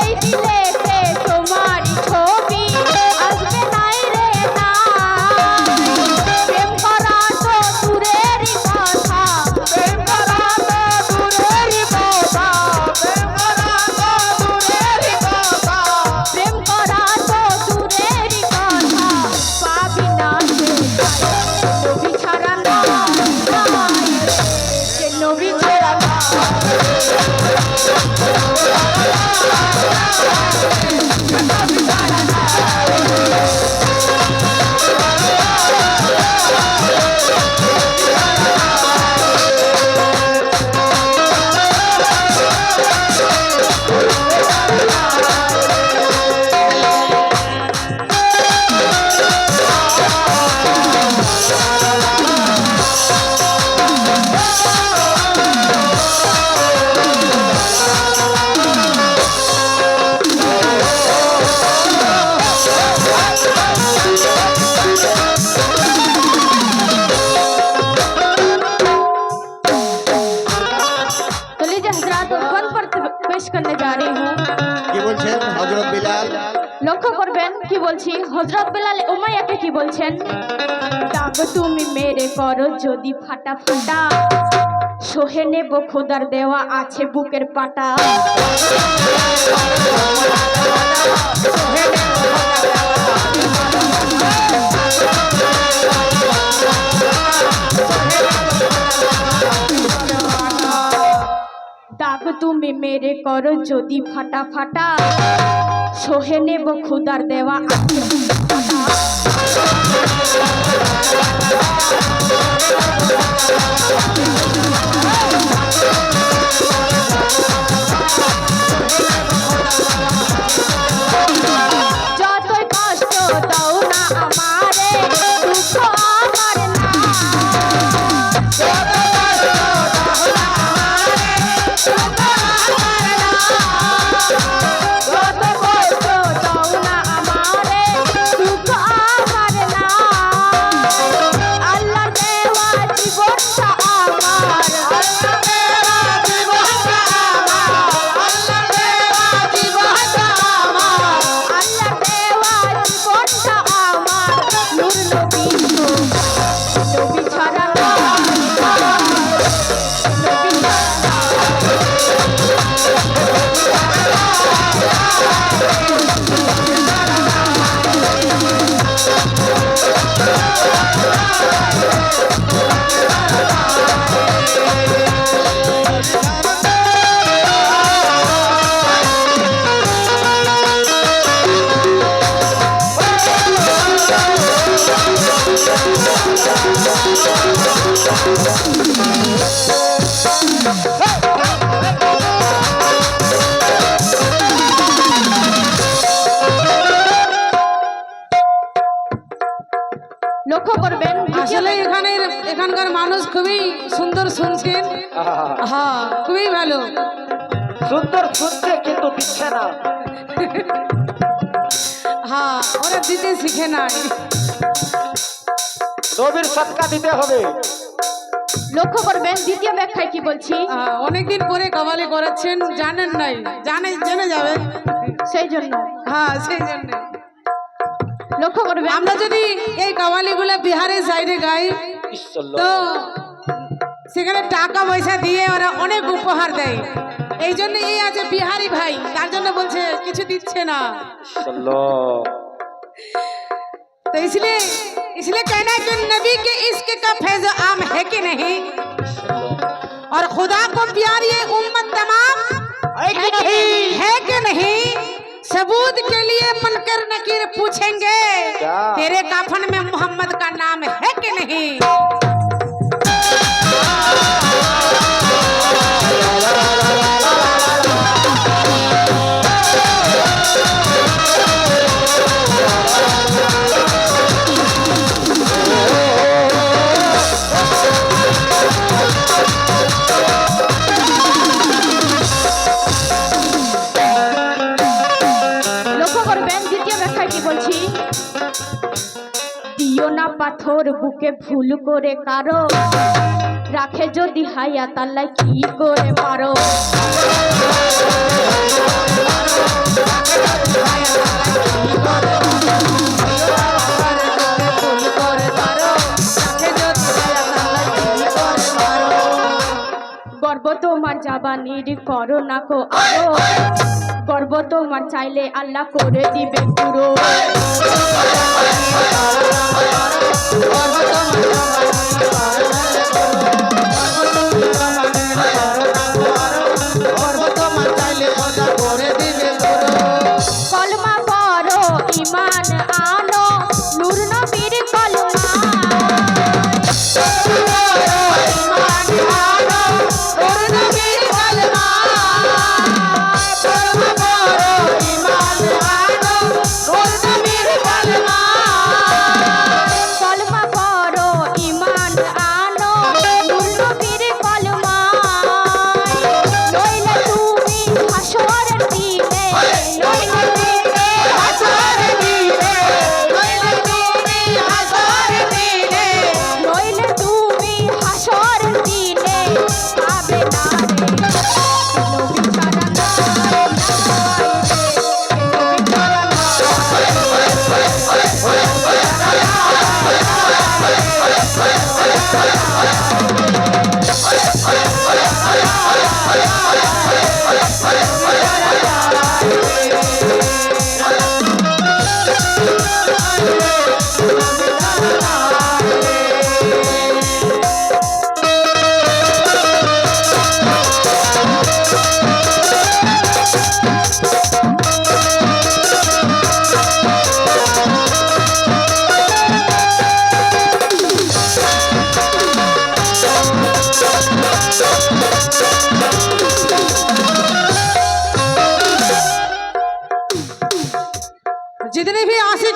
এই দিলেতে তোমারই ছবি আসবে নাই রে না প্রেম করা তো দূরেরই কথা প্রেম করা তো দূরেরই কথা প্রেম করা তো দূরেরই কথা প্রেম করা তো দূরেরই কথা পাবি না সে নবী ছাড়া না সে নবী ছাড়া না तो लीजिए हजरात बंद पर पेश करने जा रही हूँ কি বলছেন হযরত বিলাল লক্ষ্য করবেন কি বলছি, হযরত বেলাল উমাইয়াকে কি বলছেন, দাগ তুমি মেরে করো যদি ফাটা ফাটা, সহে নেব খোদার দেওয়া আছে বুকের পাটা। দাগ তুমি মেরে করো যদি ফাটা ফাটা, সহে নেব খোদার দেওয়া আছে বুকের পাটা। যতই কষ্ট দাও না আমারে, দুঃখ আমার না। যতই কষ্ট দাও না আমারে, দুঃখ আমার না। যতই কষ্ট দাও না আমারে, দুঃখ আমার না। আল্লাহ দেওয়া জীবনটা আমার, আল্লাহ দেওয়া জীবনটা আমার, আল্লাহ দেওয়া জীবনটা আমার, আল্লাহ দেওয়া জীবনটা আমার। নূর নবী নবী ছাড়া নবী ছাড়া লক্ষ্য করবেন আসলে এখানকার মানুষ খুবই সুন্দর শুনছেন। হ্যাঁ, খুবই ভালো। সুন্দর শুনছে কিন্তু দিচ্ছে না। হ্যাঁ, ওরা দিতে শিখে নাই। নবীর সদকা দিতে হবে। লক্ষ্য করবেন দ্বিতীয় ব্যাখ্যায় কি বলছি, অনেকদিন পরে কবালি করেছেন, জানেন নাই, জেনে যাবে সেই জন্য। হ্যাঁ, সেই জন্য লক্ষ্য করবেন আমরা যদি এই কাওয়ালিগুলো বিহারের সাইডে গাই তো সেখানে টাকা পয়সা দিয়ে ওরা অনেক উপহার দেয়। এই জন্য এই আছে বিহারি ভাই, তার জন্য বলছে কিছু দিচ্ছে না। तो इसलिए कहना है कि नबी के इश्क का फैज़ आम है कि नहीं, और खुदा को प्यार ये उम्मत तमाम है कि नहीं। सबूत के लिए मुनकर नकीर पूछेंगे, तेरे काफन में मोहम्मद का नाम है कि नहीं। পাথর বুকে ভুল করে কারো, রাখে যদি হায়াত আল্লাহ কি করে পারো। গর্ব তোমার জাবানির করো না কো আরো, গর্ব তোমার চাইলে আল্লাহ করে দিবে পুরো। কলমা পড়ো ঈমান আনো, নূর নবীর কলমা। কলমা পড়ো ঈমান আনো,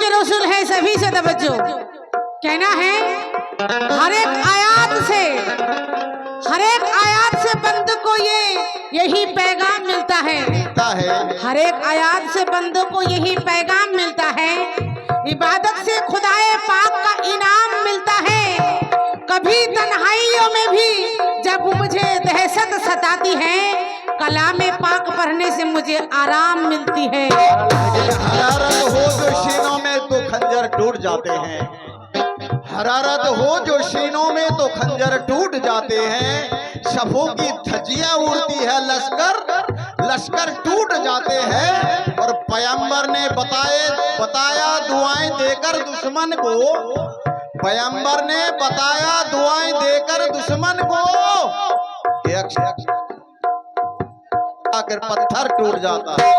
के रसूल है, सभी से तवज्जो। कहना है हर एक आयत से बंदों को यही पैगाम मिलता है। हर एक आयत से बंदों को यही पैगाम मिलता है, इबादत से खुदाए पाक का इनाम मिलता है। कभी तन्हाइयों में भी जब मुझे दहशत सताती है, कलाम पाक पढ़ने से मुझे आराम मिलती है। हरारत हो जो सीनों में तो खंजर टूट जाते हैं, हरारत हो जो सीनों में तो खंजर टूट जाते हैं। सफों की धज्जियां उड़ती है, लश्कर टूट जाते हैं। और पैगंबर ने बताया दुआएं देकर दुश्मन को, पैगंबर ने बताया दुआएं देकर दुश्मन को, आकर पत्थर टूट जाता है।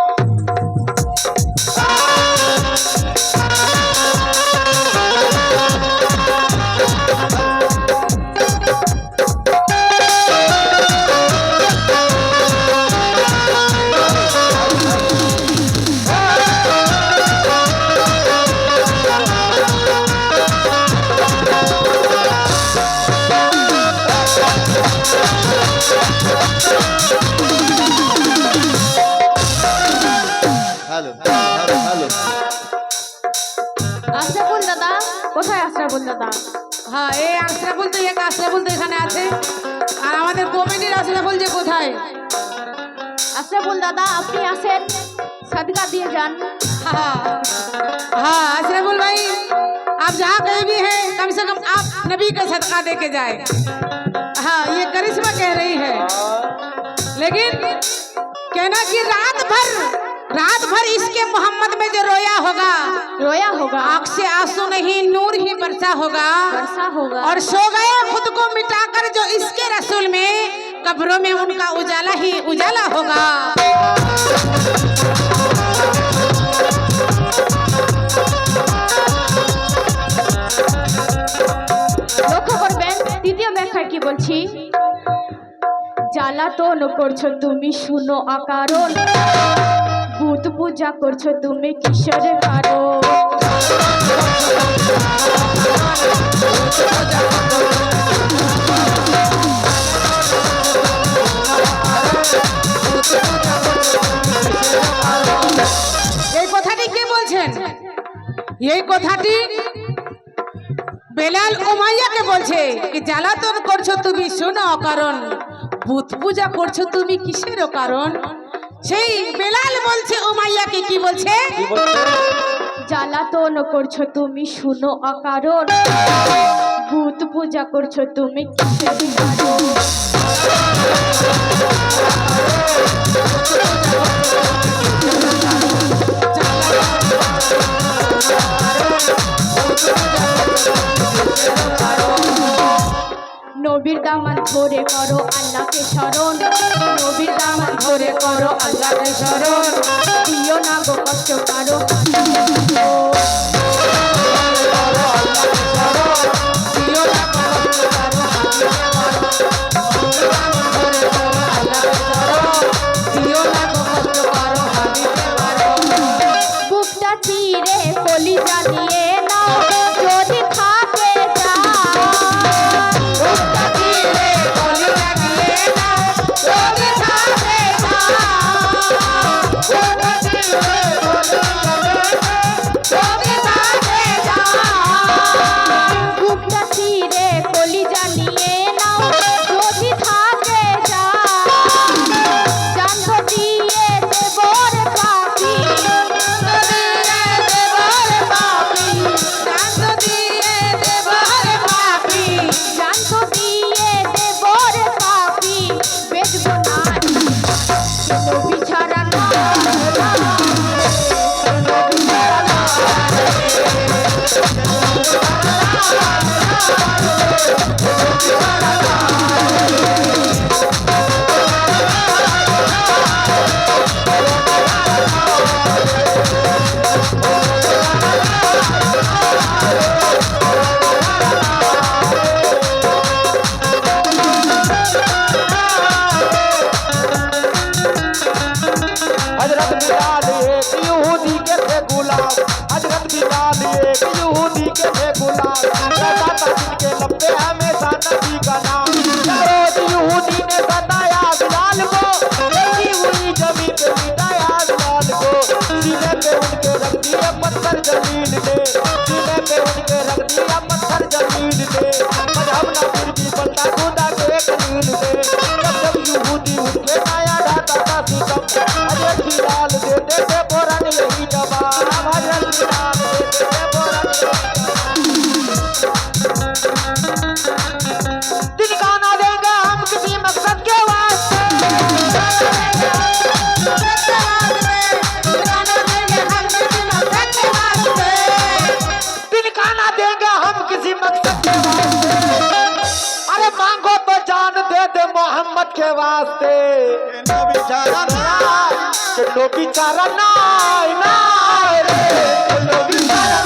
আশরাফুল দাদা কোথায়? আশরাফুল দাদা হ্যাঁ, এই আশরাফুল তো এক আশরাফুল তো এখানে আছে, আর আমাদের কমিটির আশরাফুল যে কোথায়? আশরাফুল দাদা আপনি আসেন, सदका दिए जान। हाँ अशरफुल भाई, आप जहाँ कहीं भी हैं कम से कम आप नबी का सदका दे के जाए। हाँ, ये करिश्मा कह रही है। लेकिन कहना कि रात भर इसके मोहम्मद में जो रोया होगा, आँख से आंसू नहीं नूर ही बरसा होगा, और सो गए खुद को मिटाकर जो इसके रसूल में, कब्रों में उनका उजाला ही उजाला होगा। লক্ষ্য করবেন তৃতীয় ব্যাখ্যায় কি বলছি, জ্বালাতন করছো তুমি শুনো অকারণ, ভূত পূজা করছো তুমি কিসের কারণ। এই কথাটি কে বলছেন? এই কথাটি বেলাল উমাইয়াকে বলছে কি জ্বালাতন করছো তুমি শোনো কারণ, ভূত পূজা করছো তুমি কিসের কারণ। সেই বেলাল বলছে উমাইয়াকে, কি বলছে? জ্বালাতন করছো তুমি শুনো অকারণ, ভূত পূজা করছো তুমি কিসের কারণ। নবীর দামান ধরে করো আল্লাহকে স্মরণ, নবীর দামান ধরে করো আল্লাহকে স্মরণ, দিও না গো কষ্ট কারো। বুকটা চিরে কলি জানিয়ে নাও যদি থাকে हजरत बिलाल एक यहूदी के थे गुलाम, हजरत बिलाल पत्थर जमीन ने, सीने पे उनके रख दिया पत्थर जमीन ने। मजहब ना फिर भी बनता खुदा के कलील ने। जब जब यहूदी उनके नया ढाता था सितम, हजरत बिलाल देते थे फौरन यही जवाब। हजरत बिलाल देते थे फौरन यही जवाब। दिलकाना देंगे हम किसी मकसद के वास्ते, दिलकाना देंगे हम किसी मकसद के वास्ते। अरे मांगो तो जान दे दे मोहम्मद के वास्ते। ना बेचारा चलो बेचारा नाय नाय रे, चलो बेचारा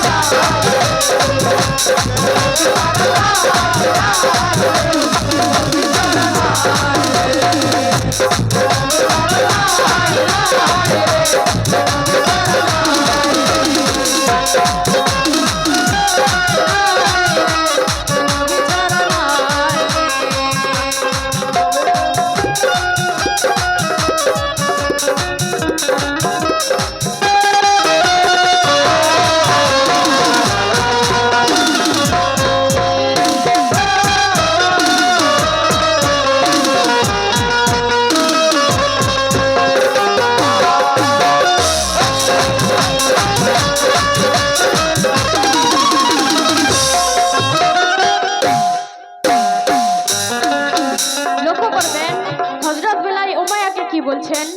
বলছেন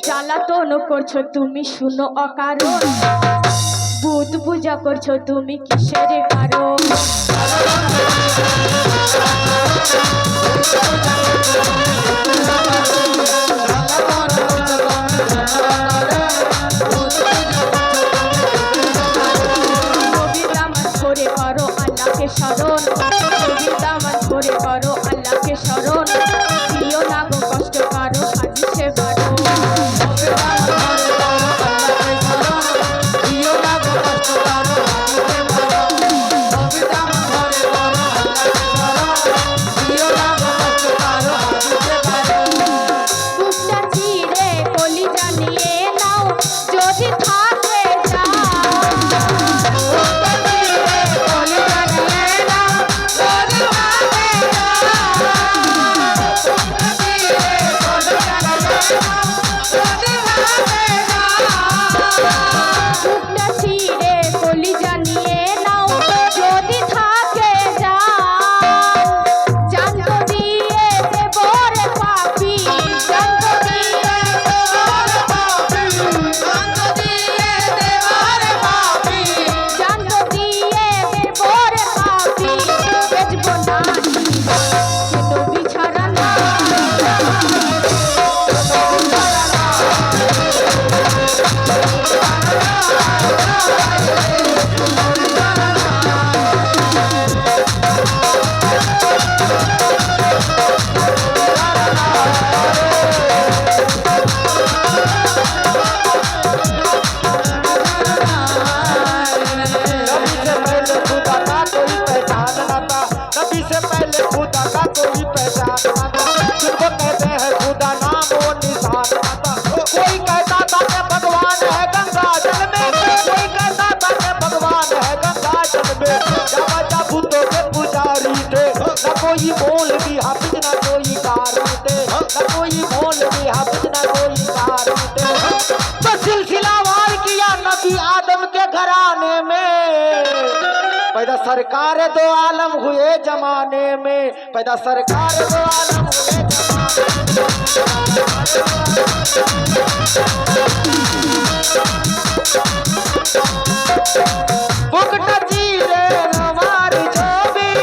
জ্বালাতন করছো তুমি শুনো অকারণ, ভূত পূজা করছো তুমি কিসের কারণ? করে করো আল্লাহকে স্মরণ, দামান করে করো আল্লাহকে স্মরণ, দিও না গো কষ্ট কারো হাদিসে বারো। বুকটা চিরে কলিজা নিয়ে নাও যদি থাকে कोई मौलवी हाफिज ना कोई कारी थे, ना कोई मौलवी हाफिज ना कोई कारी थे। तो सिलसिला वार किया नबी आदम के घराने में, पैदा सरकार दो आलम हुए जमाने में, पैदा सरकार दो आलम हुए बुकटा चीरे नवार जोबी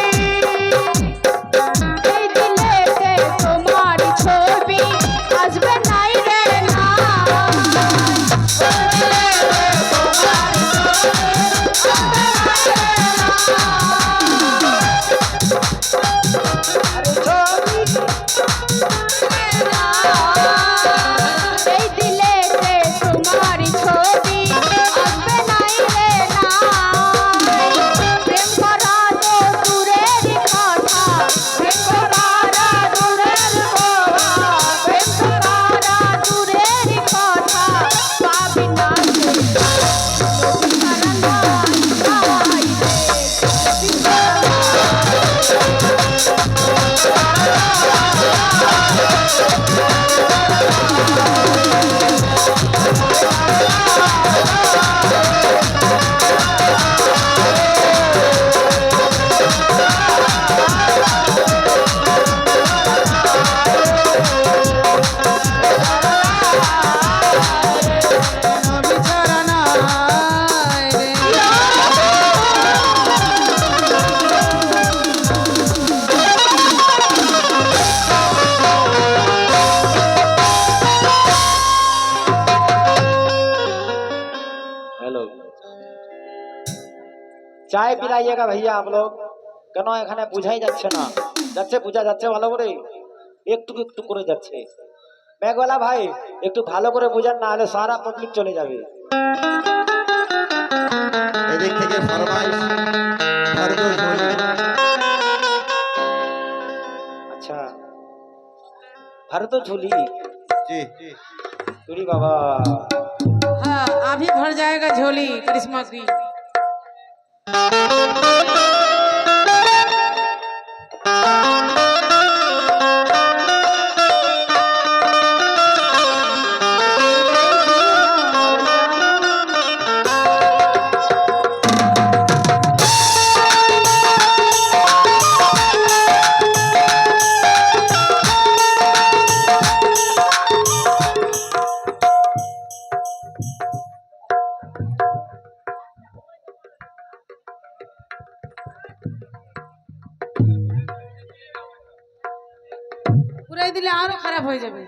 চায় পিলাইয়েগা भैया आप लोग কেন এখানে বুঝাই যাচ্ছে না যাচ্ছে বুঝা যাচ্ছে ভালো করে একটু একটু করে যাচ্ছে মেঘওয়ালা ভাই একটু ভালো করে বুঝান না হলে সারা পাবলিক চলে যাবে এদিক থেকে ফরমাইশ ভরদো ঝোলি। अच्छा भर तो झोली जी तुरी बाबा हाँ अभी भर जाएगा झोली करिश्मा की। পুরাই দিলে আরো খারাপ হয়ে যাবে।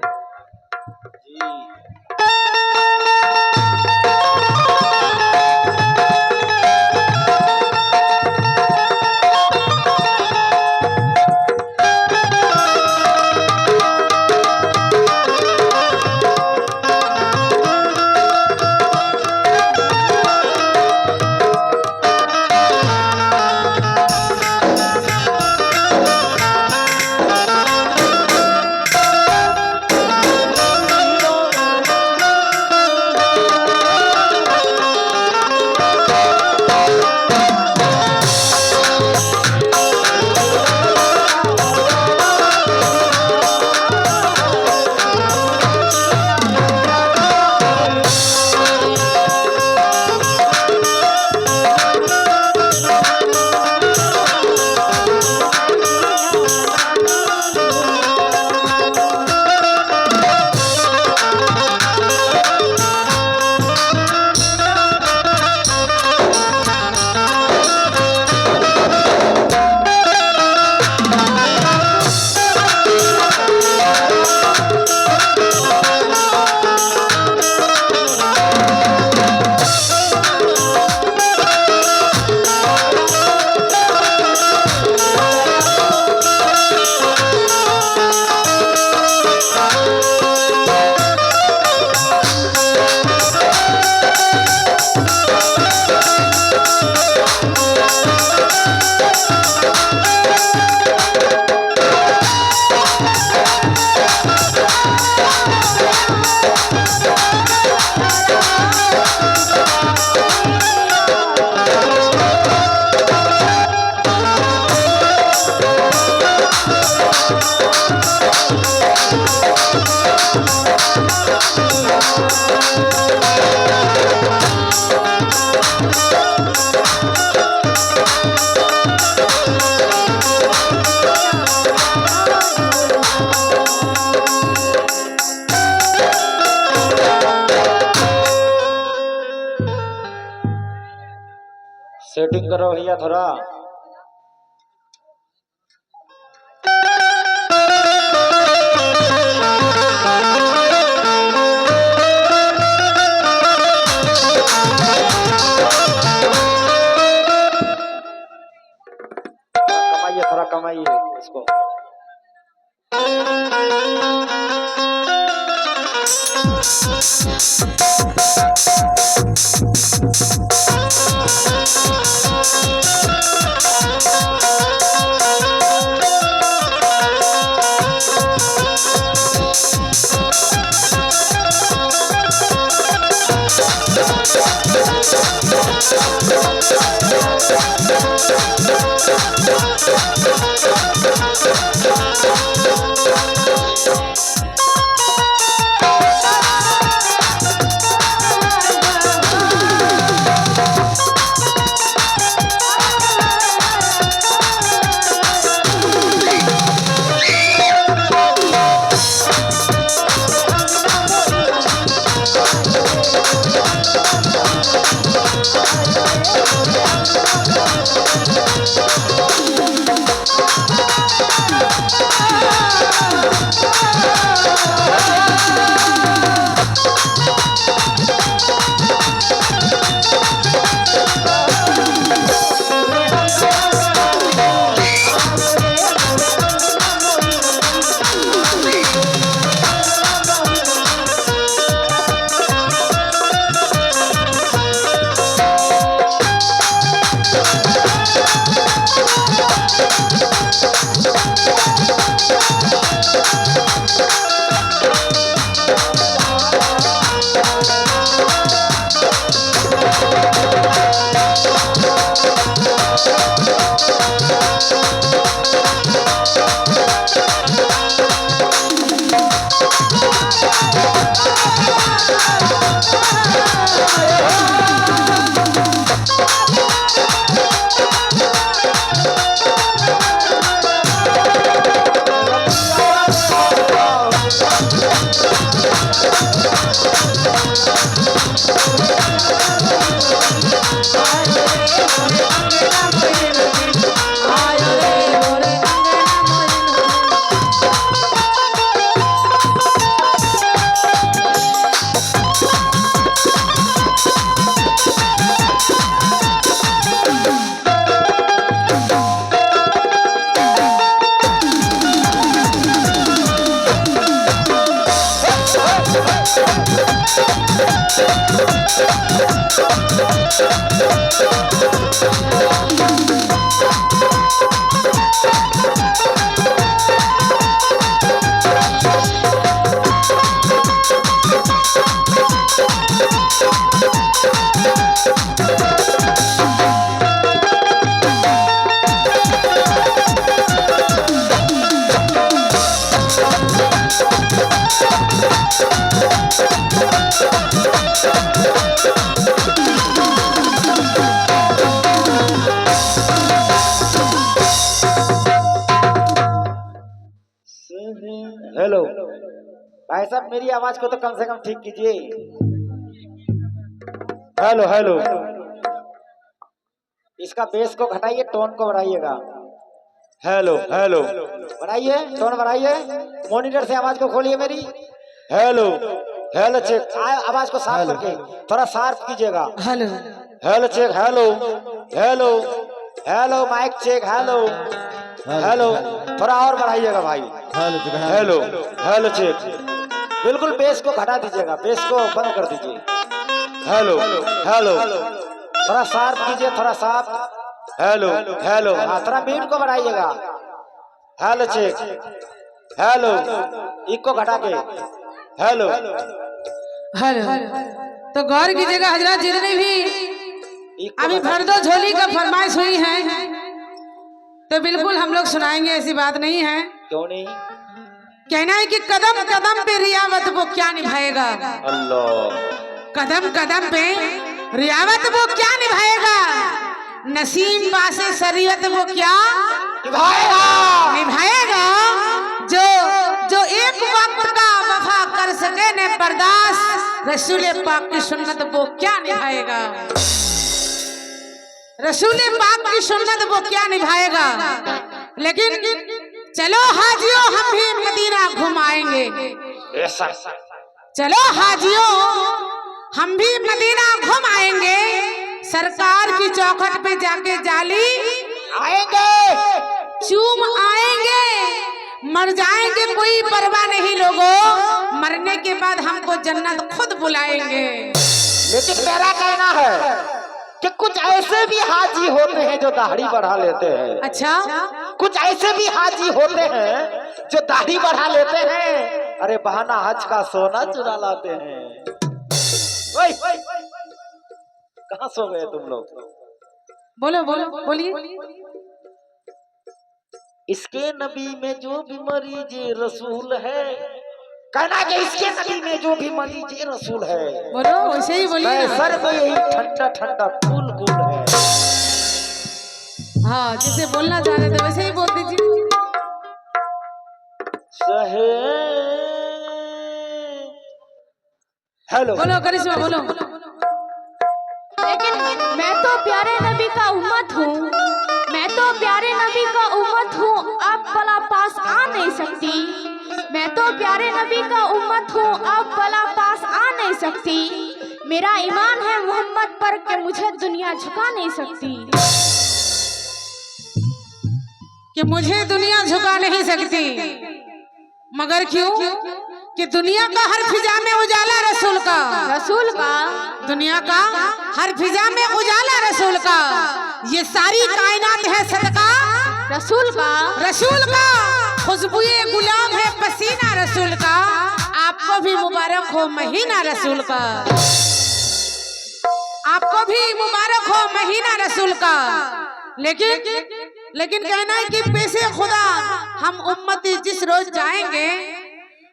सेटिंग करो भैया थोड़ा कमाइए थोड़ा कमाइए इसको Bye. हेलो भाई साहब, मेरी आवाज को तो कम से कम ठीक कीजिए। हेलो हेलो, इसका बेस को घटाइए, टोन को बढ़ाइएगा। हेलो हेलो, बढ़ाइए, टोन बढ़ाइए। मॉनिटर से आवाज को खोलिए मेरी। हेलो हेलो चेक, आवाज को साफ करके थोड़ा शार्प कीजिएगा। Hello hello check, hello hello hello, mic check, hello hello, थोड़ा और बढ़ाइएगा भाई। हेलो हेलो चेक, बिल्कुल बेस को घटा दीजिएगा, बेस को बंद कर दीजिए। हेलो हेलो, थोड़ा शार्प कीजिए, थोड़ा शार्प। हेलो हेलो, हाँ थोड़ा बीट को बढ़ाइएगा। हेलो चेक, हेलो, इको घटा के। Hello hello. तो गौर कीजिएगा हजरत, जितने भी अभी भर दो झोली का फरमाइश हुई है तो बिल्कुल हम लोग सुनाएंगे, ऐसी बात नहीं है। क्यों नहीं? कहना है कि कदम कदम पे रियावत वो क्या निभाएगा, अल्लाह। कदम कदम पे रियावत वो क्या निभाएगा, नसीम पासे शरीयत वो क्या निभाएगा, जो जो एक वक्त का वफा कर सके ने बर्दाश्त, रसूल पाक की सुन्नत वो क्या निभाएगा, रसूल पाक की सुन्नत वो क्या निभाएगा। लेकिन चलो हाजियों हम भी मदीना घुमाएंगे, चलो हाजियों हम भी मदीना घुमाएंगे, सरकार की चौखट पे जाके जाली आएंगे, चूम आएंगे, मर जाएंगे कोई परवाह नहीं लोगों, मरने के बाद हमको जन्नत खुद बुलाएंगे। लेकिन मेरा कहना है कि कुछ ऐसे भी हाजी होते हैं जो दाढ़ी बढ़ा लेते हैं। अच्छा, कुछ ऐसे भी हाजी होते हैं जो दाढ़ी बढ़ा लेते हैं, अरे बहाना हज का सोना चुरा लाते हैं। ओए, कहाँ सो गए तुम लोग? बोलो बोलो बोलिए। इसके नबी में जो भी मरीज रसूल है, कहना कि इसके नबी में जो भी मरीज रसूल है, बोलो वैसे ही बोलिए ना। सर में यही ठंडा ठंडा फूल गुल है। हाँ, जैसे बोलना चाह रहे थे वैसे ही बोल दीजिए। हेलो, बोलो करिश्मा बोलो। लेकिन मैं तो प्यारे नबी का उम्मत हूँ, मैं तो प्यारे नबी का उम्मत हूँ, आप भला पास आ नहीं सकती, मैं तो प्यारे नबी का उम्मत हूँ, आप भला पास आ नहीं सकती, मेरा ईमान है मोहम्मद पर कि मुझे दुनिया झुका नहीं सकती, कि मुझे दुनिया झुका नहीं सकती, मगर क्यों कि दुनिया का हर फिजा में उजाला रसूल का, रसूल का दुनिया का हर फिजा में उजाला रसूल का, ये सारी कायनात है सदका रसूल का, रसूल का खुशबुए गुलाब है पसीना रसूल का, आपको भी मुबारक हो महीना रसूल का, आपको भी मुबारक हो महीना रसूल का। लेकिन कहना है कि पैसे खुदा हम उम्मती जिस रोज जाएंगे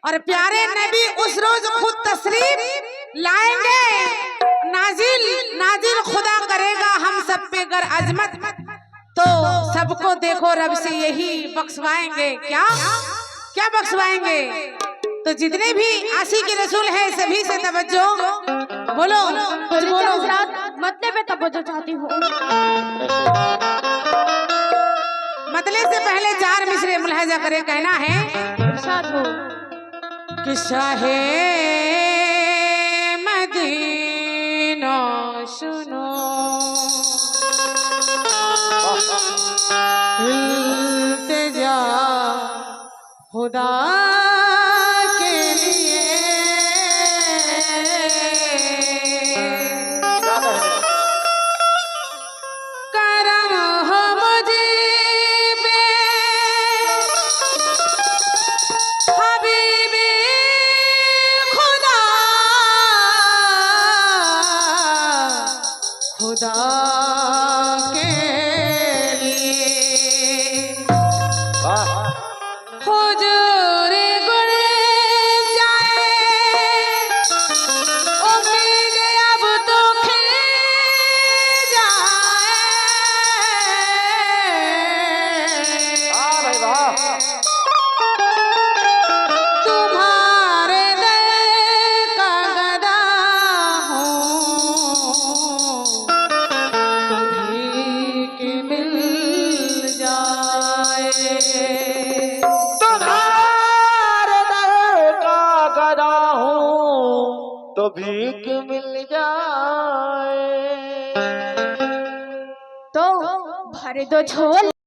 और प्यारे नबी उस रोज खुद तशरीफ लाएंगे। नाजिल नाजिल खुदा करेगा हम सब पे गर अजमत, तो सबको देखो रब से यही बख्शवाएंगे। क्या क्या बख्शवाएंगे? तो जितने भी आशिक रसूल है सभी से तवज्जो, बोलो कुछ बोलो। मतलब पे तवज्जो चाहती हूँ। मतलब से पहले 4 मिसरे मुलाहिजा करे, कहना है इरशाद हो कि शाहे मदीना सुनो, इल्तिजा खुदा के लिए, करम हो मुझे पे हबीबी खुदा, खुदा के लिए हुजूर गुल जाए, उम्मीद अब तो खिल जाए। तुम्हारे दर का गदा हूँ, कभी कि मिल जाए। तुम्हारे दर का गदा हूँ तो भीख मिल जाए। तो भर दो झोल।